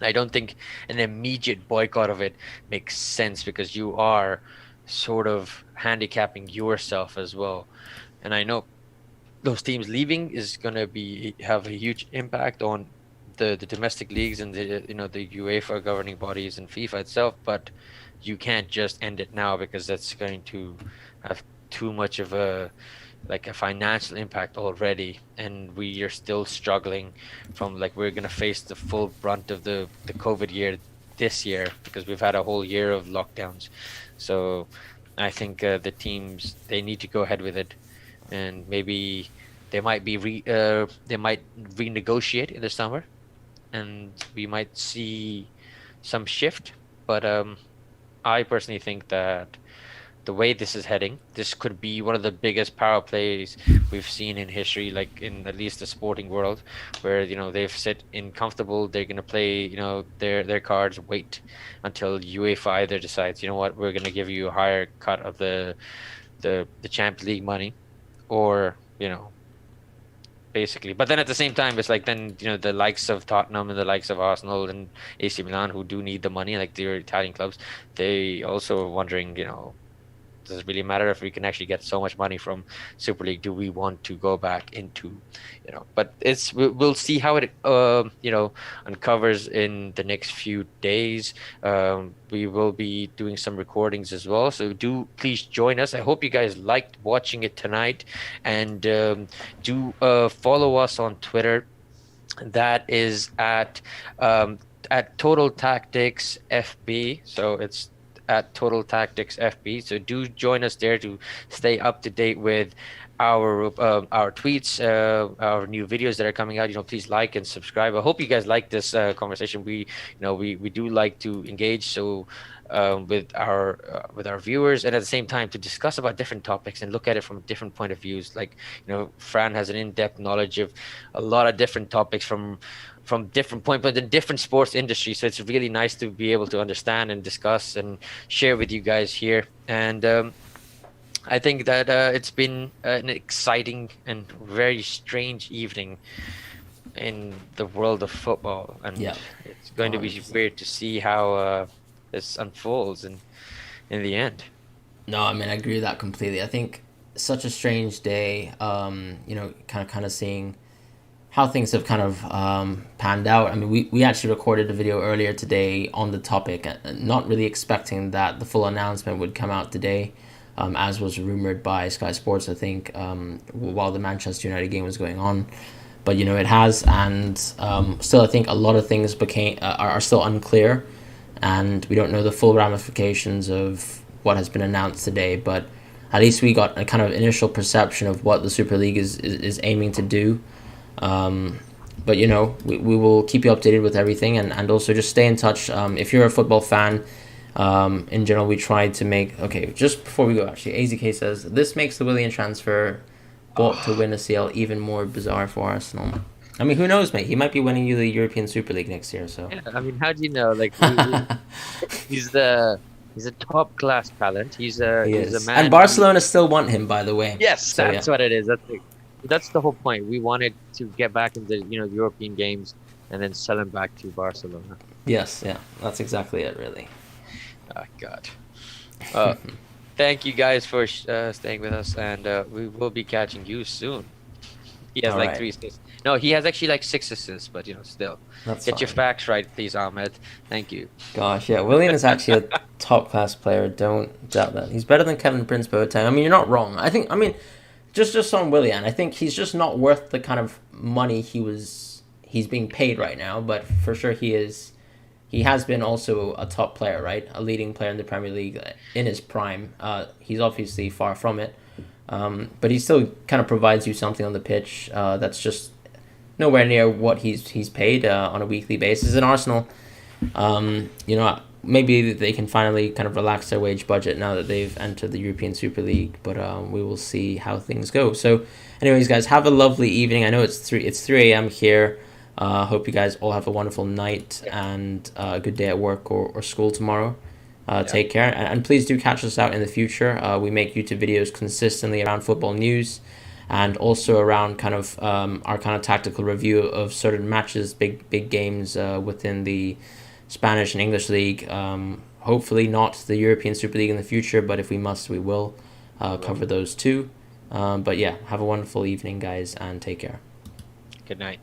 I don't think an immediate boycott of it makes sense, because you are sort of handicapping yourself as well. And I know those teams leaving is going to have a huge impact on the domestic leagues and the UEFA governing bodies and FIFA itself, but you can't just end it now, because that's going to have too much of a financial impact already, and we are still struggling from, like, we're going to face the full brunt of the COVID year this year, because we've had a whole year of lockdowns. So I think the teams, they need to go ahead with it, and maybe they might renegotiate in the summer, and we might see some shift. But I personally think that the way this is heading, this could be one of the biggest power plays we've seen in history, like in at least the sporting world, where they've sit in comfortable, they're gonna play their cards, wait until UEFA either decides, what, we're gonna give you a higher cut of the Champions League money, or basically. But then at the same time, it's like, then the likes of Tottenham and the likes of Arsenal and AC Milan, who do need the money, like the Italian clubs, they also are wondering, does it really matter if we can actually get so much money from Super League? Do we want to go back into, but we'll see how it uncovers in the next few days. We will be doing some recordings as well, so do please join us. I hope you guys liked watching it tonight, and do follow us on Twitter. That is at Total Tactics FB. So it's at Total Tactics FB. So do join us there to stay up to date with our tweets, our new videos that are coming out. Please like and subscribe. I hope you guys like this conversation. We do like to engage, so with our viewers, and at the same time to discuss about different topics and look at it from different point of views. Like, Fran has an in-depth knowledge of a lot of different topics from different point, but in different sports industries. So it's really nice to be able to understand and discuss and share with you guys here. And I think that it's been an exciting and very strange evening in the world of football, and it's going to be weird to see how this unfolds in the end. No, I mean, I agree with that completely. I think such a strange day, kind of seeing how things have kind of panned out. I mean, we actually recorded a video earlier today on the topic, not really expecting that the full announcement would come out today, as was rumored by Sky Sports, I think, while the Manchester United game was going on. But, it has, and still I think a lot of things are still unclear, and we don't know the full ramifications of what has been announced today, but at least we got a kind of initial perception of what the Super League is aiming to do. But we will keep you updated with everything, and also just stay in touch. If you're a football fan, in general, we try to make, just before we go, actually, AZK says this makes the Willian transfer bought to win a CL even more bizarre for Arsenal. I mean, who knows, mate? He might be winning you the European Super League next year. So yeah, I mean, how do you know? Like, he's a top class talent. He's a man, and Barcelona still want him, by the way. Yes, so, that's what it is. That's the whole point. We wanted to get back into European games and then sell him back to Barcelona. Yes, yeah, that's exactly it, really. Oh God. Thank you guys for staying with us, and we will be catching you soon. He has 3 assists. No, he has actually 6 assists, but still. That's Get fine. your facts right, please, Ahmed. Thank you. Gosh, yeah, Willian is actually a top class player. Don't doubt that. He's better than Kevin Prince Boateng. I mean, you're not wrong. Just on Willian, I think he's just not worth the kind of money he he's being paid right now, but for sure he has been also a top player, right? A leading player in the Premier League in his prime. He's obviously far from it, but he still kind of provides you something on the pitch that's just nowhere near what he's paid on a weekly basis. In Arsenal, maybe they can finally kind of relax their wage budget now that they've entered the European Super League, but we will see how things go. So, anyways, guys, have a lovely evening. I know it's 3 a.m. here. Hope you guys all have a wonderful night and a good day at work or school tomorrow. Take care, and please do catch us out in the future. We make YouTube videos consistently around football news, and also around kind of our kind of tactical review of certain matches, big games within the Spanish and English league. Hopefully not the European Super League in the future, but if we must, we will cover those too. But yeah, have a wonderful evening, guys, and take care. Good night.